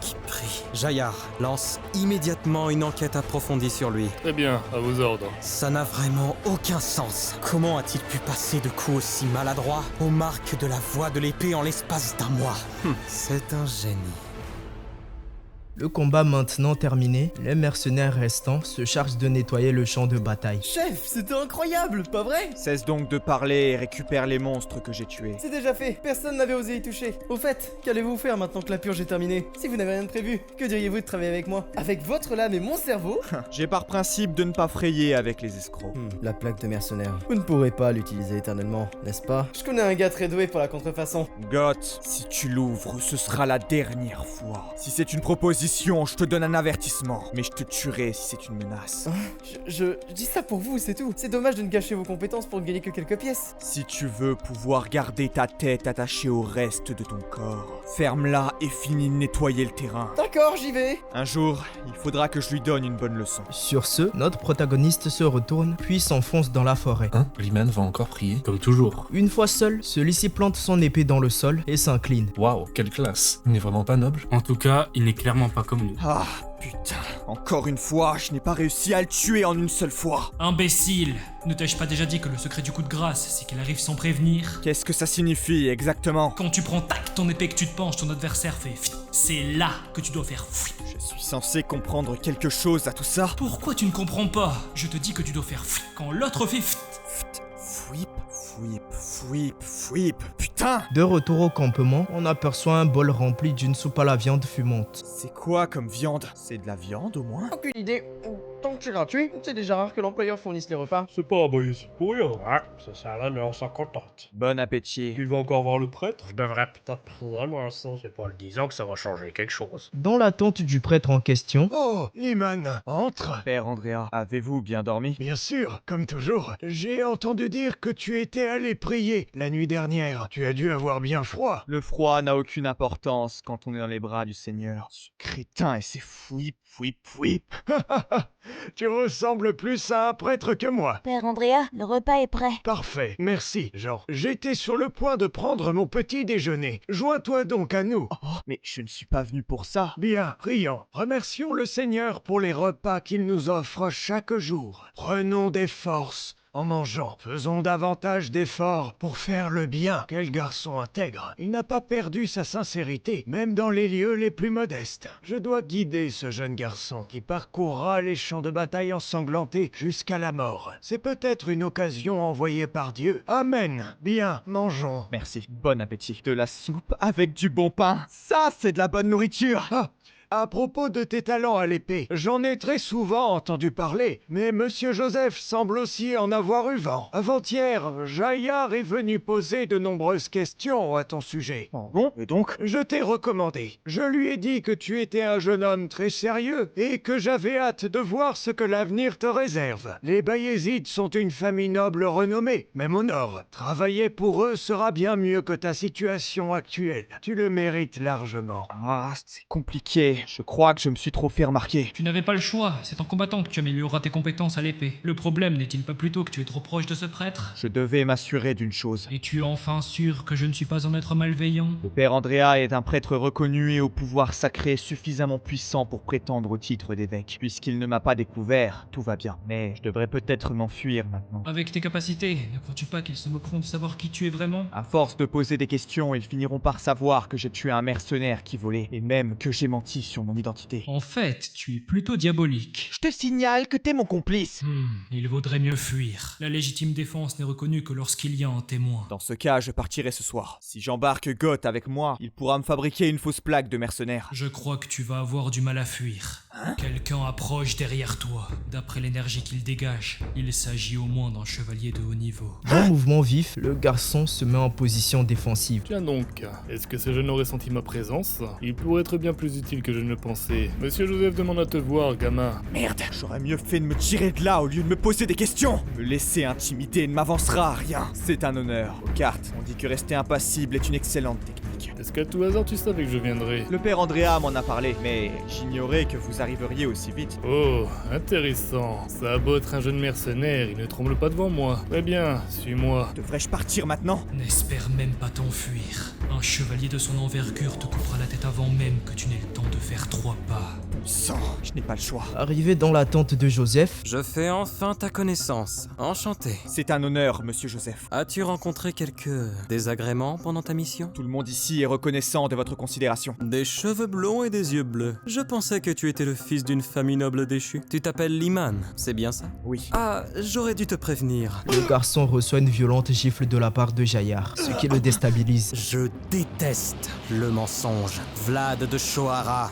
qui prie. Jaillard lance immédiatement une enquête approfondie sur lui. Très bien, à vos ordres. Ça n'a vraiment aucun sens. Comment a-t-il pu passer de coups aussi maladroits aux marques de la voie de l'épée en l'espace d'un mois? C'est un génie. Le combat maintenant terminé, les mercenaires restants se chargent de nettoyer le champ de bataille. Chef, c'était incroyable, pas vrai? Cesse donc de parler et récupère les monstres que j'ai tués. C'est déjà fait, personne n'avait osé y toucher. Au fait, qu'allez-vous faire maintenant que la purge est terminée? Si vous n'avez rien de prévu, que diriez-vous de travailler avec moi? Avec votre lame et mon cerveau? J'ai par principe de ne pas frayer avec les escrocs. La plaque de mercenaire. Vous ne pourrez pas l'utiliser éternellement, n'est-ce pas? Je connais un gars très doué pour la contrefaçon. Goth, si tu l'ouvres, ce sera la dernière fois. Si c'est une proposition, je te donne un avertissement, mais je te tuerai si c'est une menace. Je dis ça pour vous, c'est tout. C'est dommage de ne gâcher vos compétences pour ne gagner que quelques pièces. Si tu veux pouvoir garder ta tête attachée au reste de ton corps, ferme-la et finis de nettoyer le terrain. D'accord, j'y vais. Un jour, il faudra que je lui donne une bonne leçon. Sur ce, notre protagoniste se retourne, puis s'enfonce dans la forêt. Liman va encore prier, comme toujours. Une fois seul, celui-ci plante son épée dans le sol et s'incline. Waouh, quelle classe. Il n'est vraiment pas noble. En tout cas, il n'est clairement pas comme nous. Ah, putain. Encore une fois, je n'ai pas réussi à le tuer en une seule fois. Imbécile! Ne t'ai-je pas déjà dit que le secret du coup de grâce, c'est qu'il arrive sans prévenir? Qu'est-ce que ça signifie exactement? Quand tu prends tac ton épée que tu te penches, ton adversaire fait fit. C'est là que tu dois faire fit. Je suis censé comprendre quelque chose à tout ça? Pourquoi tu ne comprends pas? Je te dis que tu dois faire fit quand l'autre fait fit. Fouip, putain! De retour au campement, on aperçoit un bol rempli d'une soupe à la viande fumante. C'est quoi comme viande? C'est de la viande au moins? Aucune idée. Tant que tu es gratuit, c'est déjà rare que l'employeur fournisse les repas. C'est pas brise, pour rien. Ouais, c'est ça là, mais on s'en contente. Bon appétit. Tu vas encore voir le prêtre? Je devrais peut-être prier moi aussi. C'est pas le disant que ça va changer quelque chose. Dans l'attente du prêtre en question... Oh, Liman, entre. Père Andrea, avez-vous bien dormi? Bien sûr, comme toujours. J'ai entendu dire que tu étais allé prier la nuit dernière. Tu as dû avoir bien froid. Le froid n'a aucune importance quand on est dans les bras du Seigneur. Ce crétin et ses fouip. Tu ressembles plus à un prêtre que moi. Père Andrea, le repas est prêt. Parfait, merci, Jean. J'étais sur le point de prendre mon petit déjeuner. Joins-toi donc à nous. Oh, mais je ne suis pas venu pour ça. Bien, prions. Remercions le Seigneur pour les repas qu'il nous offre chaque jour. Prenons des forces en mangeant. Faisons davantage d'efforts pour faire le bien. Quel garçon intègre. Il n'a pas perdu sa sincérité, même dans les lieux les plus modestes. Je dois guider ce jeune garçon qui parcourra les champs de bataille ensanglantés jusqu'à la mort. C'est peut-être une occasion envoyée par Dieu. Amen. Bien, mangeons. Merci. Bon appétit. De la soupe avec du bon pain. Ça, c'est de la bonne nourriture. Ah. À propos de tes talents à l'épée, j'en ai très souvent entendu parler, mais Monsieur Joseph semble aussi en avoir eu vent. Avant-hier, Jaillard est venu poser de nombreuses questions à ton sujet. Bon, et donc? Je t'ai recommandé. Je lui ai dit que tu étais un jeune homme très sérieux et que j'avais hâte de voir ce que l'avenir te réserve. Les Bayézides sont une famille noble renommée, même au nord. Travailler pour eux sera bien mieux que ta situation actuelle. Tu le mérites largement. Ah, c'est compliqué. Désolé, je crois que je me suis trop fait remarquer. Tu n'avais pas le choix, c'est en combattant que tu amélioreras tes compétences à l'épée. Le problème n'est-il pas plutôt que tu es trop proche de ce prêtre? Je devais m'assurer d'une chose. Es-tu enfin sûr que je ne suis pas un être malveillant? Le père Andrea est un prêtre reconnu et au pouvoir sacré suffisamment puissant pour prétendre au titre d'évêque. Puisqu'il ne m'a pas découvert, tout va bien. Mais je devrais peut-être m'enfuir maintenant. Avec tes capacités, ne crois-tu pas qu'ils se moqueront de savoir qui tu es vraiment? À force de poser des questions, ils finiront par savoir que j'ai tué un mercenaire qui volait, et même que j'ai menti sur mon identité. En fait, tu es plutôt diabolique. Je te signale que t'es mon complice. Il vaudrait mieux fuir. La légitime défense n'est reconnue que lorsqu'il y a un témoin. Dans ce cas, je partirai ce soir. Si j'embarque Goth avec moi, il pourra me fabriquer une fausse plaque de mercenaire. Je crois que tu vas avoir du mal à fuir. Quelqu'un approche derrière toi. D'après l'énergie qu'il dégage, il s'agit au moins d'un chevalier de haut niveau. D'un mouvement vif, le garçon se met en position défensive. Tiens donc, est-ce que ce jeune aurait senti ma présence? Il pourrait être bien plus utile que je ne le pensais. Monsieur Joseph demande à te voir, gamin. Merde, j'aurais mieux fait de me tirer de là au lieu de me poser des questions. Me laisser intimider ne m'avancera à rien. C'est un honneur. Aux cartes, on dit que rester impassible est une excellente technique. Est-ce qu'à tout hasard tu savais que je viendrais? Le père Andrea m'en a parlé, mais j'ignorais que vous arriveriez aussi vite. Oh, intéressant. Ça a beau être un jeune mercenaire, il ne tremble pas devant moi. Très bien, suis-moi. Devrais-je partir maintenant? N'espère même pas t'enfuir. Un chevalier de son envergure te coupera la tête avant même que tu n'aies le temps de faire 3 pas. Sang, je n'ai pas le choix. Arrivé dans la tente de Joseph, Je fais enfin ta connaissance. Enchanté. C'est un honneur, monsieur Joseph. As-tu rencontré quelques désagréments pendant ta mission? Tout le monde ici est reconnaissant de votre considération. Des cheveux blonds et des yeux bleus. Je pensais que tu étais le fils d'une famille noble déchue. Tu t'appelles Liman, c'est bien ça? Oui. Ah, j'aurais dû te prévenir. le garçon reçoit une violente gifle de la part de Jaillard, ce qui le déstabilise. Je déteste le mensonge. Vlad de Shohara.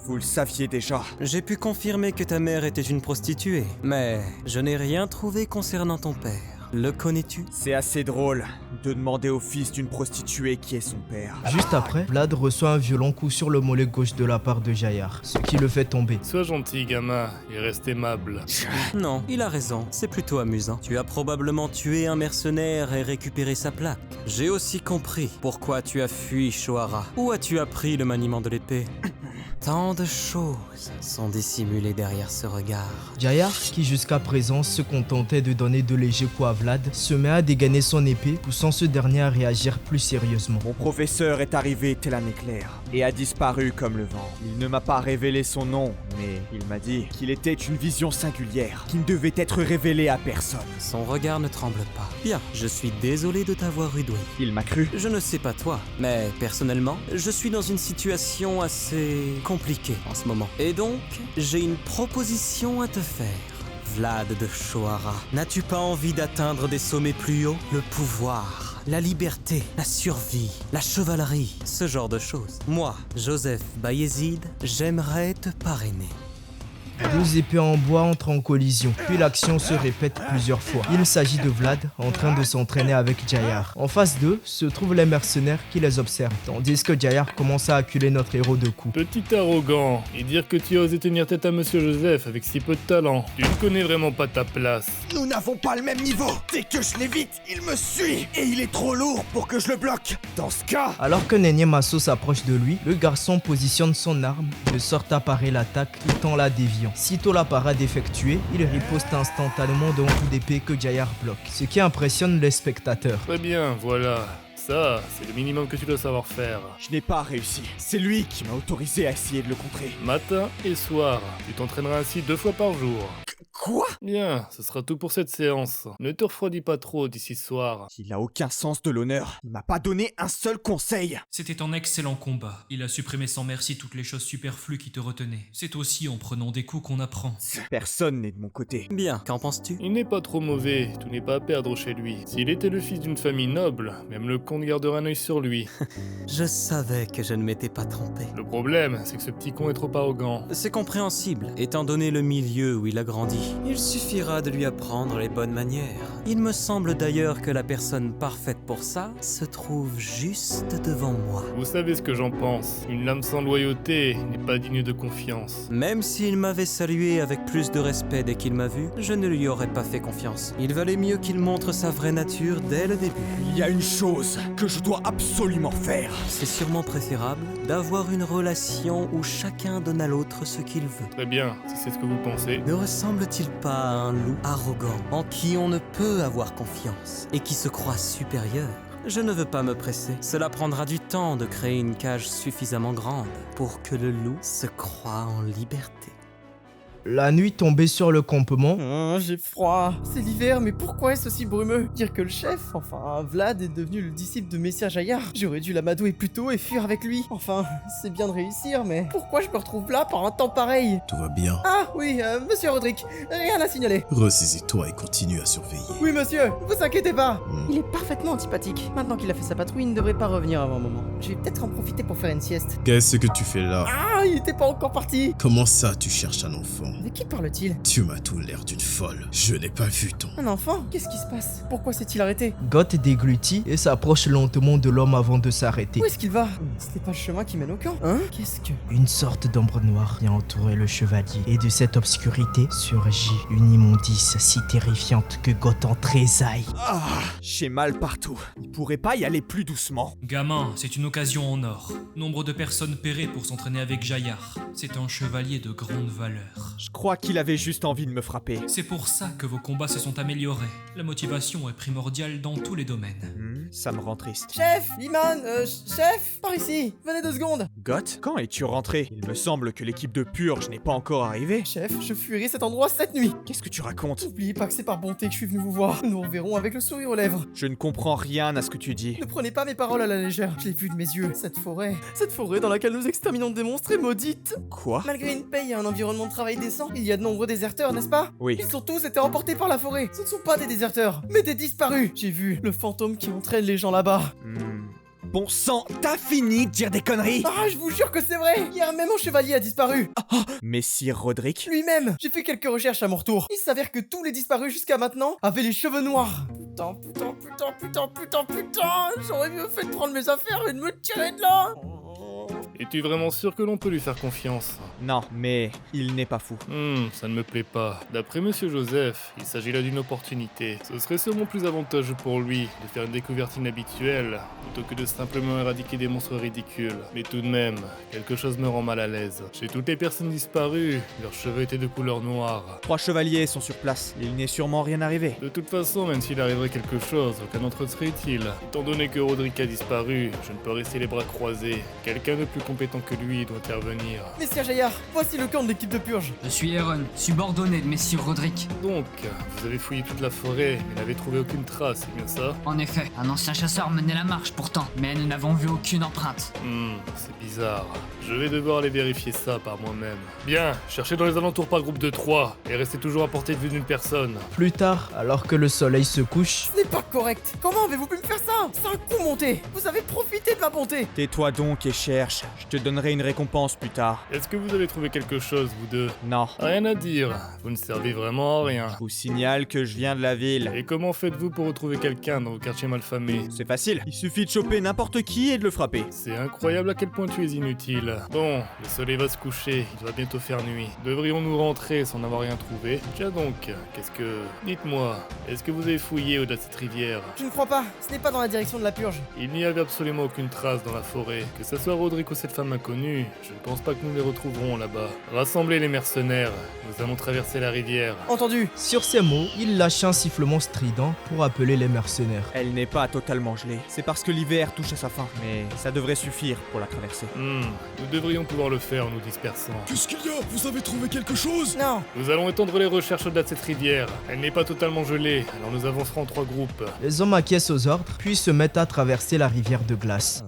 Vous le saviez déjà. J'ai pu confirmer que ta mère était une prostituée, mais je n'ai rien trouvé concernant ton père. Le connais-tu? C'est assez drôle de demander au fils d'une prostituée qui est son père. Juste après, Vlad reçoit un violent coup sur le mollet gauche de la part de Jaillard, ce qui le fait tomber. Sois gentil, gamin, et reste aimable. Non, il a raison, c'est plutôt amusant. Tu as probablement tué un mercenaire et récupéré sa plaque. J'ai aussi compris pourquoi tu as fui Shohara. Où as-tu appris le maniement de l'épée? Tant de choses sont dissimulées derrière ce regard. Jaillard, qui jusqu'à présent se contentait de donner de légers coups à Vlad, se met à dégainer son épée, poussant ce dernier à réagir plus sérieusement. Mon professeur est arrivé tel un éclair et a disparu comme le vent. Il ne m'a pas révélé son nom, mais il m'a dit qu'il était une vision singulière qui ne devait être révélée à personne. Son regard ne tremble pas. Bien, je suis désolé de t'avoir rudoyé. Il m'a cru. Je ne sais pas toi, mais personnellement, je suis dans une situation assez compliquée en ce moment. Et donc, j'ai une proposition à te faire. Vlad de Shohara, n'as-tu pas envie d'atteindre des sommets plus hauts? Le pouvoir, la liberté, la survie, la chevalerie, ce genre de choses. Moi, Joseph Bayezid, j'aimerais te parrainer. 2 épées en bois entrent en collision, puis l'action se répète plusieurs fois. Il s'agit de Vlad en train de s'entraîner avec Jaillard. En face d'eux se trouvent les mercenaires qui les observent, tandis que Jaillard commence à acculer notre héros de coups. Petit arrogant, et dire que tu as osé tenir tête à Monsieur Joseph avec si peu de talent. Tu ne connais vraiment pas ta place. Nous n'avons pas le même niveau. Dès que je l'évite, il me suit et il est trop lourd pour que je le bloque. Dans ce cas... Alors qu'un énième assaut s'approche de lui, le garçon positionne son arme de sorte à parer l'attaque tout en la déviant. Sitôt la parade effectuée, il riposte instantanément d'un coup d'épée que Jaillard bloque, ce qui impressionne les spectateurs. Très bien, voilà. Ça, c'est le minimum que tu dois savoir faire. Je n'ai pas réussi. C'est lui qui m'a autorisé à essayer de le contrer. Matin et soir, tu t'entraîneras ainsi 2 fois par jour. Quoi? Bien, ce sera tout pour cette séance. Ne te refroidis pas trop d'ici ce soir. Il a aucun sens de l'honneur. Il m'a pas donné un seul conseil. C'était un excellent combat. Il a supprimé sans merci toutes les choses superflues qui te retenaient. C'est aussi en prenant des coups qu'on apprend. Personne n'est de mon côté. Bien, qu'en penses-tu? Il n'est pas trop mauvais, tout n'est pas à perdre chez lui. S'il était le fils d'une famille noble, même le comte garderait un œil sur lui. Je savais que je ne m'étais pas trompé. Le problème, c'est que ce petit con est trop arrogant. C'est compréhensible, étant donné le milieu où il a grandi. Il suffira de lui apprendre les bonnes manières. Il me semble d'ailleurs que la personne parfaite pour ça se trouve juste devant moi. Vous savez ce que j'en pense. Une lame sans loyauté n'est pas digne de confiance. Même s'il m'avait salué avec plus de respect dès qu'il m'a vu, je ne lui aurais pas fait confiance. Il valait mieux qu'il montre sa vraie nature dès le début. Il y a une chose que je dois absolument faire. C'est sûrement préférable d'avoir une relation où chacun donne à l'autre ce qu'il veut. Très bien, si c'est ce que vous pensez. Ne ressemble-t-il pas à un loup arrogant en qui on ne peut avoir confiance et qui se croit supérieur? Je ne veux pas me presser. Cela prendra du temps de créer une cage suffisamment grande pour que le loup se croie en liberté. La nuit tombait sur le campement. Oh, j'ai froid. C'est l'hiver, mais pourquoi est-ce aussi brumeux? Dire que le chef, enfin Vlad, est devenu le disciple de Messia Jaillard. J'aurais dû l'amadouer plus tôt et fuir avec lui. Enfin, c'est bien de réussir, mais pourquoi je me retrouve là par un temps pareil? Tout va bien. Ah oui, monsieur Roderick, rien à signaler. Ressaisis-toi et continue à surveiller. Oui monsieur, vous inquiétez pas. Il est parfaitement antipathique. Maintenant qu'il a fait sa patrouille, il ne devrait pas revenir avant un moment. Je vais peut-être en profiter pour faire une sieste. Qu'est-ce que tu fais là? Ah, il était pas encore parti. Comment ça, tu cherches un enfant? De qui parle-t-il? Tu m'as tout l'air d'une folle. Je n'ai pas vu ton... Un enfant? Qu'est-ce qui se passe? Pourquoi s'est-il arrêté? Goth déglutit et s'approche lentement de l'homme avant de s'arrêter. Où est-ce qu'il va? Ce n'est pas le chemin qui mène au camp. Hein? Qu'est-ce que... Une sorte d'ombre noire vient entourer le chevalier. Et de cette obscurité surgit une immondice si terrifiante que Goth en tressaille. Ah, j'ai mal partout. Il pourrait pas y aller plus doucement. Gamin, c'est une occasion en or. Nombre de personnes pairaient pour s'entraîner avec Jaillard. C'est un chevalier de grande valeur. Je crois qu'il avait juste envie de me frapper. C'est pour ça que vos combats se sont améliorés. La motivation est primordiale dans tous les domaines. Ça me rend triste. Chef! Liman! Chef! Par ici! Venez 2 secondes! Goth, quand es-tu rentré? Il me semble que l'équipe de Purge n'est pas encore arrivée. Chef, je fuirai cet endroit cette nuit! Qu'est-ce que tu racontes? N'oubliez pas que c'est par bonté que je suis venu vous voir. Nous reverrons avec le sourire aux lèvres. Je ne comprends rien à ce que tu dis. Ne prenez pas mes paroles à la légère. Je l'ai vu de mes yeux. Cette forêt dans laquelle nous exterminons des monstres est maudite. Quoi? Malgré une paye et un environnement de travail décent, il y a de nombreux déserteurs, n'est-ce pas? Oui. Ils ont tous été emportés par la forêt. Ce ne sont pas des déserteurs, mais des disparus. J'ai vu le fantôme qui entraîne les gens là-bas. Bon sang, t'as fini de dire des conneries? Ah, je vous jure que c'est vrai. Hier même un chevalier a disparu. Messire Roderick? Lui-même. J'ai fait quelques recherches à mon retour. Il s'avère que tous les disparus jusqu'à maintenant avaient les cheveux noirs. Putain, j'aurais mieux fait de prendre mes affaires et de me tirer de là. Es-tu vraiment sûr que l'on peut lui faire confiance? Non, mais il n'est pas fou. Ça ne me plaît pas. D'après Monsieur Joseph, il s'agit là d'une opportunité. Ce serait sûrement plus avantageux pour lui de faire une découverte inhabituelle, plutôt que de simplement éradiquer des monstres ridicules. Mais tout de même, quelque chose me rend mal à l'aise. Chez toutes les personnes disparues, leurs cheveux étaient de couleur noire. 3 chevaliers sont sur place. Il n'est sûrement rien arrivé. De toute façon, même s'il arriverait quelque chose, aucun d'entre eux serait utile. Étant donné que Roderick a disparu, je ne peux rester les bras croisés. Quelqu'un de plus compétent que lui doit intervenir. Messia Jaillard, voici le camp de l'équipe de Purge. Je suis Aaron, subordonné de Messire Roderick. Donc, vous avez fouillé toute la forêt, mais n'avez trouvé aucune trace, c'est bien ça? En effet, un ancien chasseur menait la marche pourtant, mais nous n'avons vu aucune empreinte. C'est bizarre. Je vais devoir aller vérifier ça par moi-même. Bien, cherchez dans les alentours par groupe de 3, et restez toujours à portée de vue d'une personne. Plus tard, alors que le soleil se couche... Ce n'est pas correct. Comment avez-vous pu me faire ça? C'est un coup monté. Vous avez profité de ma bonté. Tais-toi donc et cherche. Je te donnerai une récompense plus tard. Est-ce que vous avez trouvé quelque chose, vous deux? Non. Rien à dire. Vous ne servez vraiment à rien. Je vous signale que je viens de la ville. Et comment faites-vous pour retrouver quelqu'un dans vos quartiers malfamés? C'est facile. Il suffit de choper n'importe qui et de le frapper. C'est incroyable à quel point tu es inutile. Bon, le soleil va se coucher. Il va bientôt faire nuit. Devrions-nous rentrer sans n'avoir rien trouvé? Tiens donc, qu'est-ce que... Dites-moi, est-ce que vous avez fouillé au-delà de cette rivière? Je ne crois pas. Ce n'est pas dans la direction de la Purge. Il n'y avait absolument aucune trace dans la forêt. Que ce soit Roderick ou cette femme inconnue, je ne pense pas que nous les retrouverons là-bas. Rassemblez les mercenaires. Nous allons traverser la rivière. Entendu. Sur ces mots, il lâche un sifflement strident pour appeler les mercenaires. Elle n'est pas totalement gelée. C'est parce que l'hiver touche à sa fin. Mais ça devrait suffire pour la traverser. Nous devrions pouvoir le faire en nous dispersant. Qu'est-ce qu'il y a? Vous avez trouvé quelque chose? Non. Nous allons étendre les recherches au-delà de cette rivière. Elle n'est pas totalement gelée, alors nous avancerons en 3 groupes. Les hommes acquiescent aux ordres, puis se mettent à traverser la rivière de glace.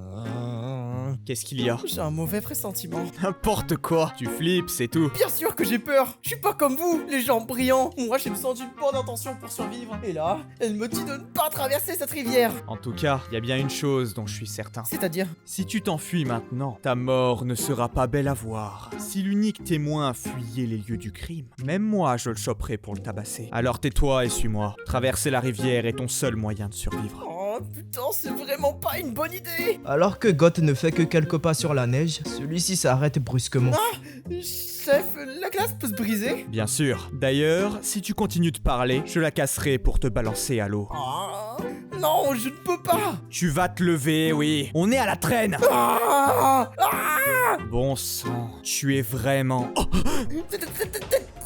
Qu'est-ce qu'il y a? J'ai un mauvais pressentiment. N'importe quoi. Tu flippes, c'est tout. Bien sûr que j'ai peur. Je suis pas comme vous, les gens brillants. Moi, j'ai besoin d'une bonne intention pour survivre. Et là, elle me dit de ne pas traverser cette rivière. En tout cas, il y a bien une chose dont je suis certain. C'est-à-dire? Si tu t'enfuis maintenant, ta mort ne sera pas belle à voir. Si l'unique témoin fuyait les lieux du crime, même moi je le choperai pour le tabasser. Alors tais-toi et suis-moi. Traverser la rivière est ton seul moyen de survivre. Oh putain, c'est vraiment pas une bonne idée. Alors que Goth ne fait que quelques pas sur la neige, celui-ci s'arrête brusquement. Ah, chef, la glace peut se briser? Bien sûr. D'ailleurs, si tu continues de parler, je la casserai pour te balancer à l'eau. Ah, non, je ne peux pas. Tu vas te lever, oui. On est à la traîne. Ah, ah, Bon sang, tu es vraiment... Oh,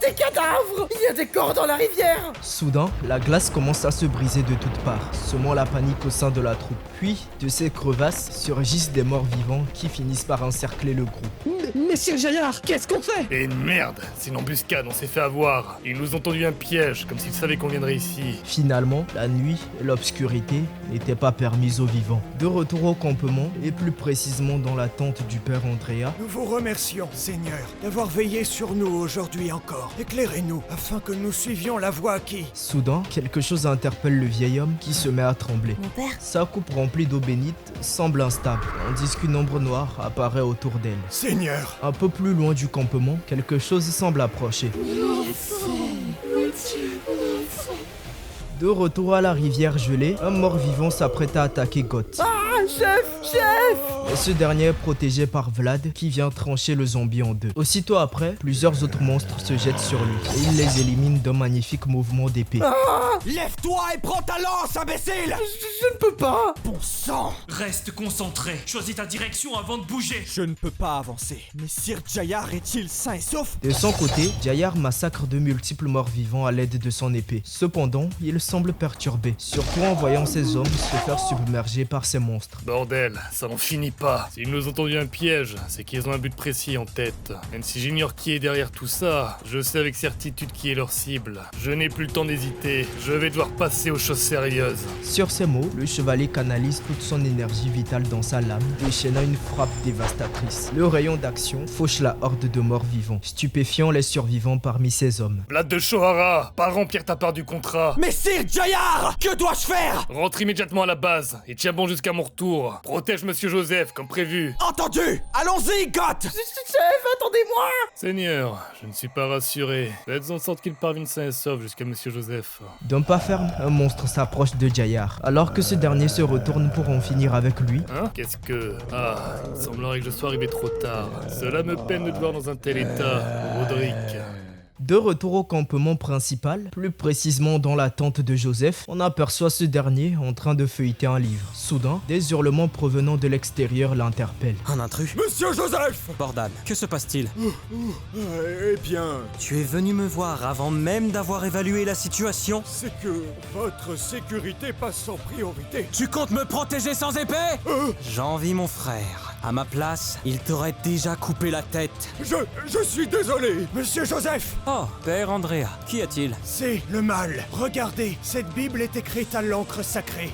des cadavres! Il y a des corps dans la rivière! Soudain, la glace commence à se briser de toutes parts, semant la panique au sein de la troupe. Puis, de ces crevasses surgissent des morts vivants qui finissent par encercler le groupe. Messire Jaillard, qu'est-ce qu'on fait? Et merde, c'est une embuscade, on s'est fait avoir. Ils nous ont tendu un piège, comme s'ils savaient qu'on viendrait ici. Finalement, la nuit et l'obscurité n'étaient pas permises aux vivants. De retour au campement, et plus précisément dans la tente du père Andrea, Nous vous remercions, Seigneur, d'avoir veillé sur nous aujourd'hui encore. Éclairez-nous, afin que nous suivions la voie qui... soudain, quelque chose interpelle le vieil homme qui se met à trembler. Mon père? Sa coupe remplie d'eau bénite semble instable, tandis qu'une ombre noire apparaît autour d'elle. Seigneur! Un peu plus loin du campement, quelque chose semble approcher. De retour à la rivière gelée, un mort-vivant s'apprête à attaquer Goth. Ah, chef! Mais ce dernier est protégé par Vlad qui vient trancher le zombie en deux. Aussitôt après, plusieurs autres monstres se jettent sur lui et il les élimine d'un magnifique mouvement d'épée. Ah, lève-toi et prends ta lance, imbécile! je ne peux pas! Bon sang! Reste concentré. Choisis ta direction avant de bouger. Je ne peux pas avancer. Mais Sir Jaillard est-il sain et sauf? De son côté, Jaillard massacre de multiples morts vivants à l'aide de son épée. Cependant, il semble perturbé, surtout en voyant ses hommes se faire submerger par ces monstres. Bordel, ça n'en finit pas. S'ils nous ont tendu un piège, c'est qu'ils ont un but précis en tête. Même si j'ignore qui est derrière tout ça, je sais avec certitude qui est leur cible. Je n'ai plus le temps d'hésiter, je vais devoir passer aux choses sérieuses. Sur ces mots, le chevalier canalise toute son énergie vitale dans sa lame, déchaînant une frappe dévastatrice. Le rayon d'action fauche la horde de morts vivants, stupéfiant les survivants parmi ses hommes. Vlad de Shohara, pas remplir ta part du contrat. Mais Sir Jaillard, que dois-je faire? Rentre immédiatement à la base et tiens bon jusqu'à mon retour. Protège Monsieur Joseph comme prévu. Entendu! Allons-y, Goth! Chef, attendez-moi! Seigneur, je ne suis pas rassuré. Faites en sorte qu'il parvienne sain et sauf jusqu'à Monsieur Joseph. D'un pas ferme, un monstre s'approche de Jaillard, alors que ce dernier se retourne pour en finir avec lui. Hein? Qu'est-ce que... Ah, il semblerait que je sois arrivé trop tard. Cela me peine de te voir dans un tel état, Roderick. De retour au campement principal, plus précisément dans la tente de Joseph, on aperçoit ce dernier en train de feuilleter un livre. Soudain, des hurlements provenant de l'extérieur l'interpellent. Un intrus? Monsieur Joseph! Bordane, que se passe-t-il? Eh bien... Tu es venu me voir avant même d'avoir évalué la situation? C'est que votre sécurité passe en priorité. Tu comptes me protéger sans épée? J'envie mon frère. À ma place, il t'aurait déjà coupé la tête. Je suis désolé, Monsieur Joseph! Oh, Père Andrea, qu'y a-t-il? C'est le mal. Regardez, cette Bible est écrite à l'encre sacrée.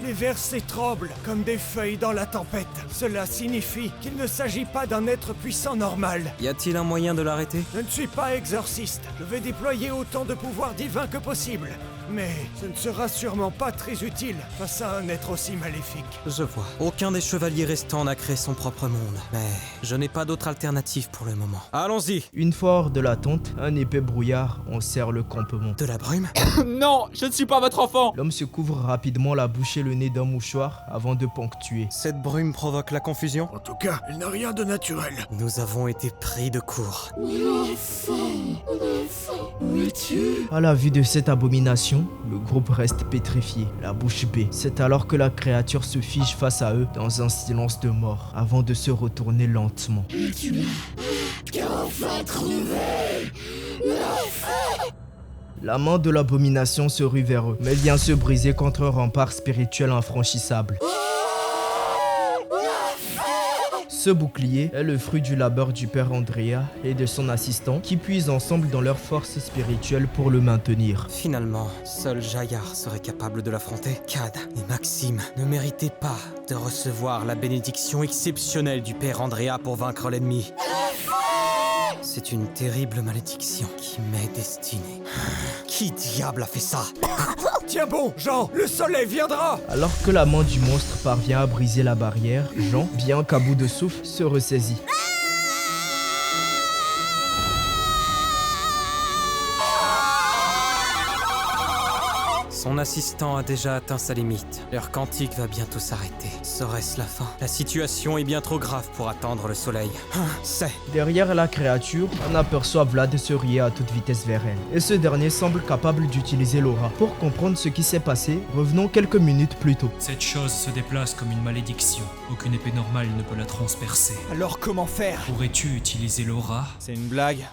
Les versets tremblent comme des feuilles dans la tempête. Cela signifie qu'il ne s'agit pas d'un être puissant normal. Y a-t-il un moyen de l'arrêter? Je ne suis pas exorciste. Je vais déployer autant de pouvoir divin que possible. Mais ce ne sera sûrement pas très utile face à un être aussi maléfique. Je vois. Aucun des chevaliers restants n'a créé son propre monde. Mais je n'ai pas d'autre alternative pour le moment. Allons-y! Une fois hors de la tente, un épais brouillard enserre le campement. De la brume? Non, je ne suis pas votre enfant! L'homme se couvre rapidement la bouche et le nez d'un mouchoir avant de ponctuer. Cette brume provoque la confusion? En tout cas, elle n'a rien de naturel. Nous avons été pris de court. À la vue de cette abomination, le groupe reste pétrifié, la bouche bée. C'est alors que la créature se fige face à eux dans un silence de mort, avant de se retourner lentement. La main de l'abomination se rue vers eux, mais vient se briser contre un rempart spirituel infranchissable. Ce bouclier est le fruit du labeur du père Andrea et de son assistant qui puisent ensemble dans leur force spirituelle pour le maintenir. Finalement, seul Jaillard serait capable de l'affronter. Cad et Maxime ne méritaient pas de recevoir la bénédiction exceptionnelle du père Andrea pour vaincre l'ennemi. C'est une terrible malédiction qui m'est destinée. Qui diable a fait ça? Tiens bon, Jean, le soleil viendra! Alors que la main du monstre parvient à briser la barrière, Jean, bien qu'à bout de souffle, se ressaisit. Son assistant a déjà atteint sa limite. Leur cantique va bientôt s'arrêter. Serait-ce la fin? La situation est bien trop grave pour attendre le soleil. C'est... Derrière la créature, on aperçoit Vlad se rier à toute vitesse vers elle. Et ce dernier semble capable d'utiliser l'aura. Pour comprendre ce qui s'est passé, revenons quelques minutes plus tôt. Cette chose se déplace comme une malédiction. Aucune épée normale ne peut la transpercer. Alors comment faire? Pourrais-tu utiliser l'aura? C'est une blague?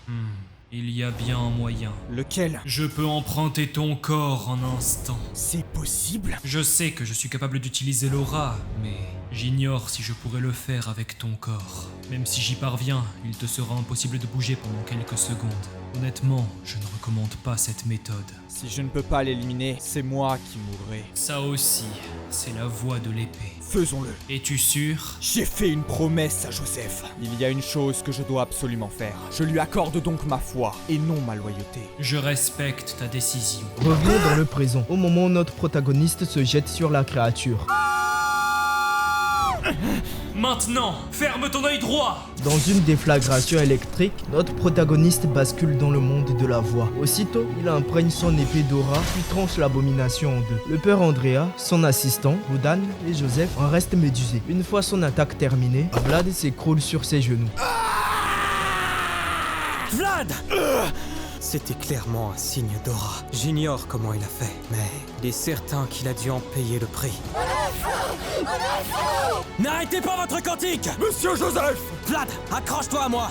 Il y a bien un moyen. Lequel? Je peux emprunter ton corps en un instant. C'est possible? Je sais que je suis capable d'utiliser l'aura, mais j'ignore si je pourrais le faire avec ton corps. Même si j'y parviens, il te sera impossible de bouger pendant quelques secondes. Honnêtement, je ne recommande pas cette méthode. Si je ne peux pas l'éliminer, c'est moi qui mourrai. Ça aussi, c'est la voie de l'épée. Faisons-le. Es-tu sûr? J'ai fait une promesse à Joseph. Il y a une chose que je dois absolument faire. Je lui accorde donc ma foi et non ma loyauté. Je respecte ta décision. Revenons dans le présent, au moment où notre protagoniste se jette sur la créature. Maintenant, ferme ton œil droit! Dans une déflagration électrique, notre protagoniste bascule dans le monde de la voix. Aussitôt, il imprègne son épée d'aura puis tranche l'abomination en deux. Le père Andrea, son assistant, Rudan et Joseph en restent médusés. Une fois son attaque terminée, Vlad s'écroule sur ses genoux. Vlad! C'était clairement un signe d'aura. J'ignore comment il a fait, mais il est certain qu'il a dû en payer le prix. N'arrêtez pas votre cantique! Monsieur Joseph! Vlad, accroche-toi à moi!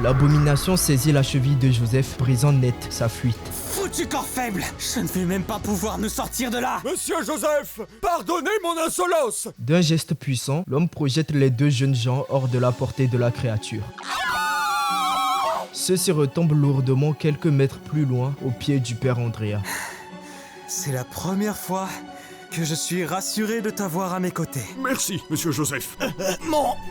L'abomination saisit la cheville de Joseph, brisant net sa fuite. Foutu corps faible! Je ne vais même pas pouvoir nous sortir de là! Monsieur Joseph! Pardonnez mon insolence! D'un geste puissant, l'homme projette les deux jeunes gens hors de la portée de la créature. Ceux-ci retombent lourdement quelques mètres plus loin, au pied du père Andrea. C'est la première fois que je suis rassuré de t'avoir à mes côtés. Merci, monsieur Joseph.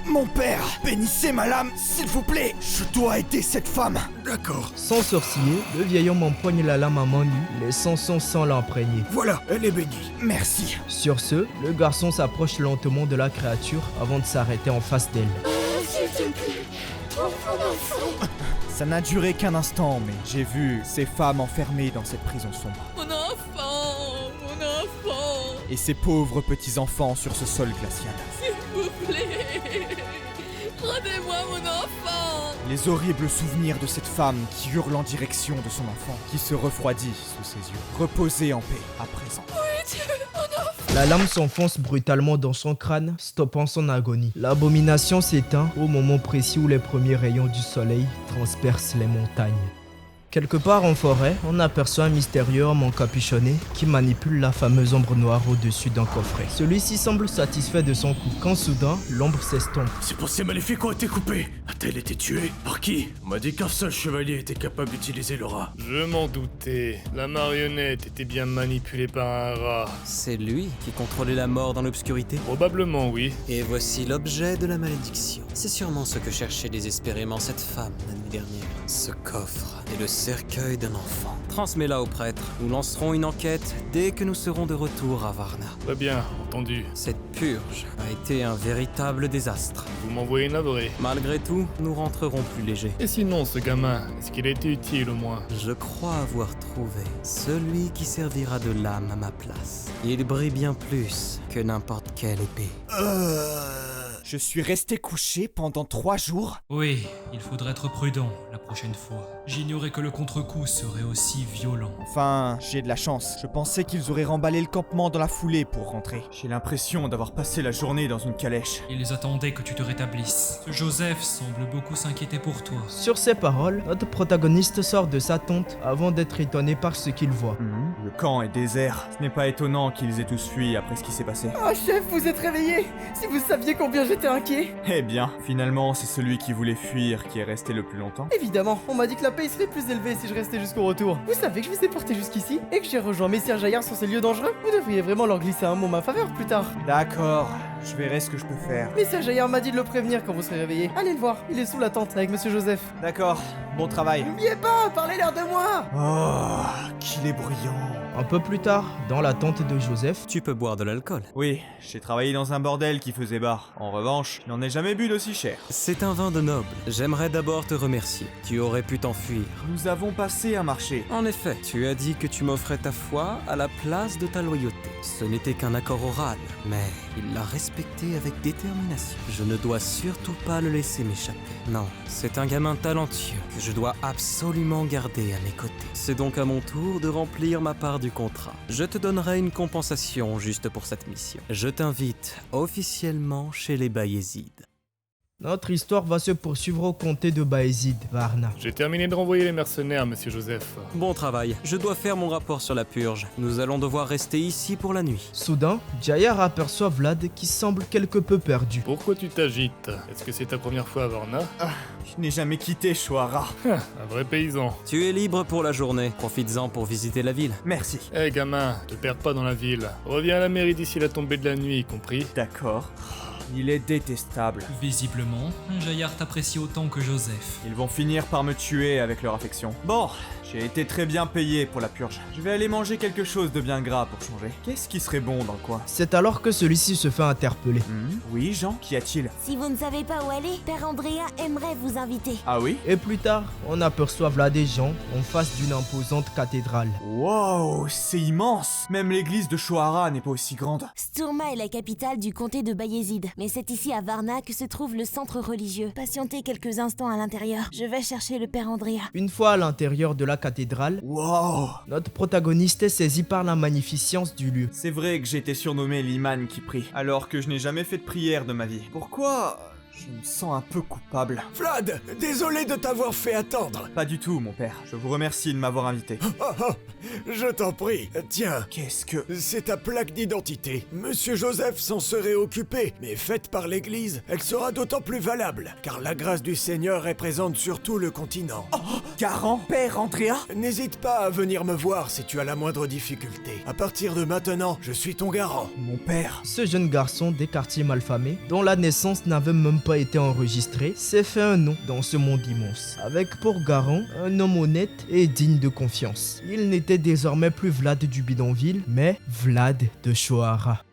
Mon père, bénissez ma lame, s'il vous plaît. Je dois aider cette femme. D'accord. Sans sourciller, le vieil homme empoigne la lame à main nue, laissant son sang l'imprégner. Voilà, elle est bénie. Merci. Sur ce, le garçon s'approche lentement de la créature avant de s'arrêter en face d'elle. Ça n'a duré qu'un instant, mais j'ai vu ces femmes enfermées dans cette prison sombre. Mon enfant! Mon enfant! Et ces pauvres petits-enfants sur ce sol glacial. S'il vous plaît! Rendez-moi mon enfant! Les horribles souvenirs de cette femme qui hurle en direction de son enfant, qui se refroidit sous ses yeux. Reposez en paix, à présent. Oui, Dieu, mon enfant! La lame s'enfonce brutalement dans son crâne, stoppant son agonie. L'abomination s'éteint au moment précis où les premiers rayons du soleil transpercent les montagnes. Quelque part en forêt, on aperçoit un mystérieux homme encapuchonné qui manipule la fameuse ombre noire au-dessus d'un coffret. Celui-ci semble satisfait de son coup, quand soudain, l'ombre s'estompe. Ces pensées maléfiques ont été coupées. A-t-elle été tuée? Par qui? On m'a dit qu'un seul chevalier était capable d'utiliser l'aura. Je m'en doutais. La marionnette était bien manipulée par un rat. C'est lui qui contrôlait la mort dans l'obscurité? Probablement, oui. Et voici l'objet de la malédiction. C'est sûrement ce que cherchait désespérément cette femme la nuit dernière. Ce coffre est le cercueil d'un enfant. Transmets-la au prêtre. Nous lancerons une enquête dès que nous serons de retour à Varna. Très bien, entendu. Cette purge a été un véritable désastre. Vous m'envoyez navré. Malgré tout, nous rentrerons plus légers. Et sinon, ce gamin, est-ce qu'il a été utile au moins? Je crois avoir trouvé celui qui servira de lame à ma place. Il brille bien plus que n'importe quelle épée. Je suis resté couché pendant 3 jours? Oui, il faudrait être prudent la prochaine fois. J'ignorais que le contre-coup serait aussi violent. Enfin, j'ai de la chance. Je pensais qu'ils auraient remballé le campement dans la foulée pour rentrer. J'ai l'impression d'avoir passé la journée dans une calèche. Ils attendaient que tu te rétablisses. Ce Joseph semble beaucoup s'inquiéter pour toi. Sur ces paroles, notre protagoniste sort de sa tente avant d'être étonné par ce qu'il voit. Le camp est désert. Ce n'est pas étonnant qu'ils aient tous fui après ce qui s'est passé. Ah chef, vous êtes réveillé! Si vous saviez combien j'étais inquiet! Eh bien, finalement, c'est celui qui voulait fuir qui est resté le plus longtemps. Évidemment, on m'a dit que la paye serait plus élevée si je restais jusqu'au retour. Vous savez que je vous ai porté jusqu'ici et que j'ai rejoint Messire Jaillard sur ces lieux dangereux? Vous devriez vraiment leur glisser un mot en ma faveur plus tard. D'accord, je verrai ce que je peux faire. Messire Jaillard m'a dit de le prévenir quand vous serez réveillé. Allez le voir, il est sous la tente avec Monsieur Joseph. D'accord, bon travail. N'oubliez pas, parlez-leur de moi! Oh, qu'il est bruyant. Un peu plus tard, dans la tente de Joseph, Tu peux boire de l'alcool. Oui, j'ai travaillé dans un bordel qui faisait bar. En revanche, je n'en ai jamais bu d'aussi cher. C'est un vin de noble. J'aimerais d'abord te remercier. Tu aurais pu t'enfuir. Nous avons passé un marché. En effet, tu as dit que tu m'offrais ta foi à la place de ta loyauté. Ce n'était qu'un accord oral, mais il l'a respecté avec détermination. Je ne dois surtout pas le laisser m'échapper. Non, c'est un gamin talentueux que je dois absolument garder à mes côtés. C'est donc à mon tour de remplir ma part du contrat. Je te donnerai une compensation juste pour cette mission. Je t'invite officiellement chez les Bayézides. notre histoire va se poursuivre au comté de Bayezid, Varna. J'ai terminé de renvoyer les mercenaires, monsieur Joseph. Bon travail. Je dois faire mon rapport sur la purge. Nous allons devoir rester ici pour la nuit. Soudain, Jaillard aperçoit Vlad qui semble quelque peu perdu. Pourquoi tu t'agites? Est-ce que c'est ta première fois à Varna? Je n'ai jamais quitté Shoara. Un vrai paysan. Tu es libre pour la journée. Profites-en pour visiter la ville. Merci. Eh gamin, te perds pas dans la ville. Reviens à la mairie d'ici la tombée de la nuit, compris? D'accord. Il est détestable. Visiblement, Jaillard t'apprécie autant que Joseph. Ils vont finir par me tuer avec leur affection. Bon, j'ai été très bien payé pour la purge. Je vais aller manger quelque chose de bien gras pour changer. Qu'est-ce qui serait bon dans le coin? C'est alors que celui-ci se fait interpeller. Oui, Jean, qu'y a-t-il? Si vous ne savez pas où aller, Père Andrea aimerait vous inviter. Ah oui? Et plus tard, on aperçoit Vlad et Jean en face d'une imposante cathédrale. Wow, c'est immense! Même l'église de Shoara n'est pas aussi grande. Stourma est la capitale du comté de Bayezid, mais c'est ici à Varna que se trouve le centre religieux. Patientez quelques instants à l'intérieur, je vais chercher le Père Andrea. Une fois à l'intérieur de la cathédrale, wow, notre protagoniste est saisi par la magnificence du lieu. C'est vrai que j'ai été surnommé l'imam qui prie, alors que je n'ai jamais fait de prière de ma vie. Pourquoi je me sens un peu coupable? Vlad, désolé de t'avoir fait attendre. Pas du tout, mon père. Je vous remercie de m'avoir invité. Je t'en prie. Tiens. Qu'est-ce que... C'est ta plaque d'identité. Monsieur Joseph s'en serait occupé, mais faite par l'église, elle sera d'autant plus valable, car la grâce du Seigneur est présente sur tout le continent. Oh, garant, Père Andrea? N'hésite pas à venir me voir si tu as la moindre difficulté. À partir de maintenant, je suis ton garant. Mon père. Ce jeune garçon des quartiers malfamés, dont la naissance n'avait même pas été enregistrée, s'est fait un nom dans ce monde immense, avec pour garant un homme honnête et digne de confiance. Il n'était désormais plus Vlad du bidonville, mais Vlad de Shoara.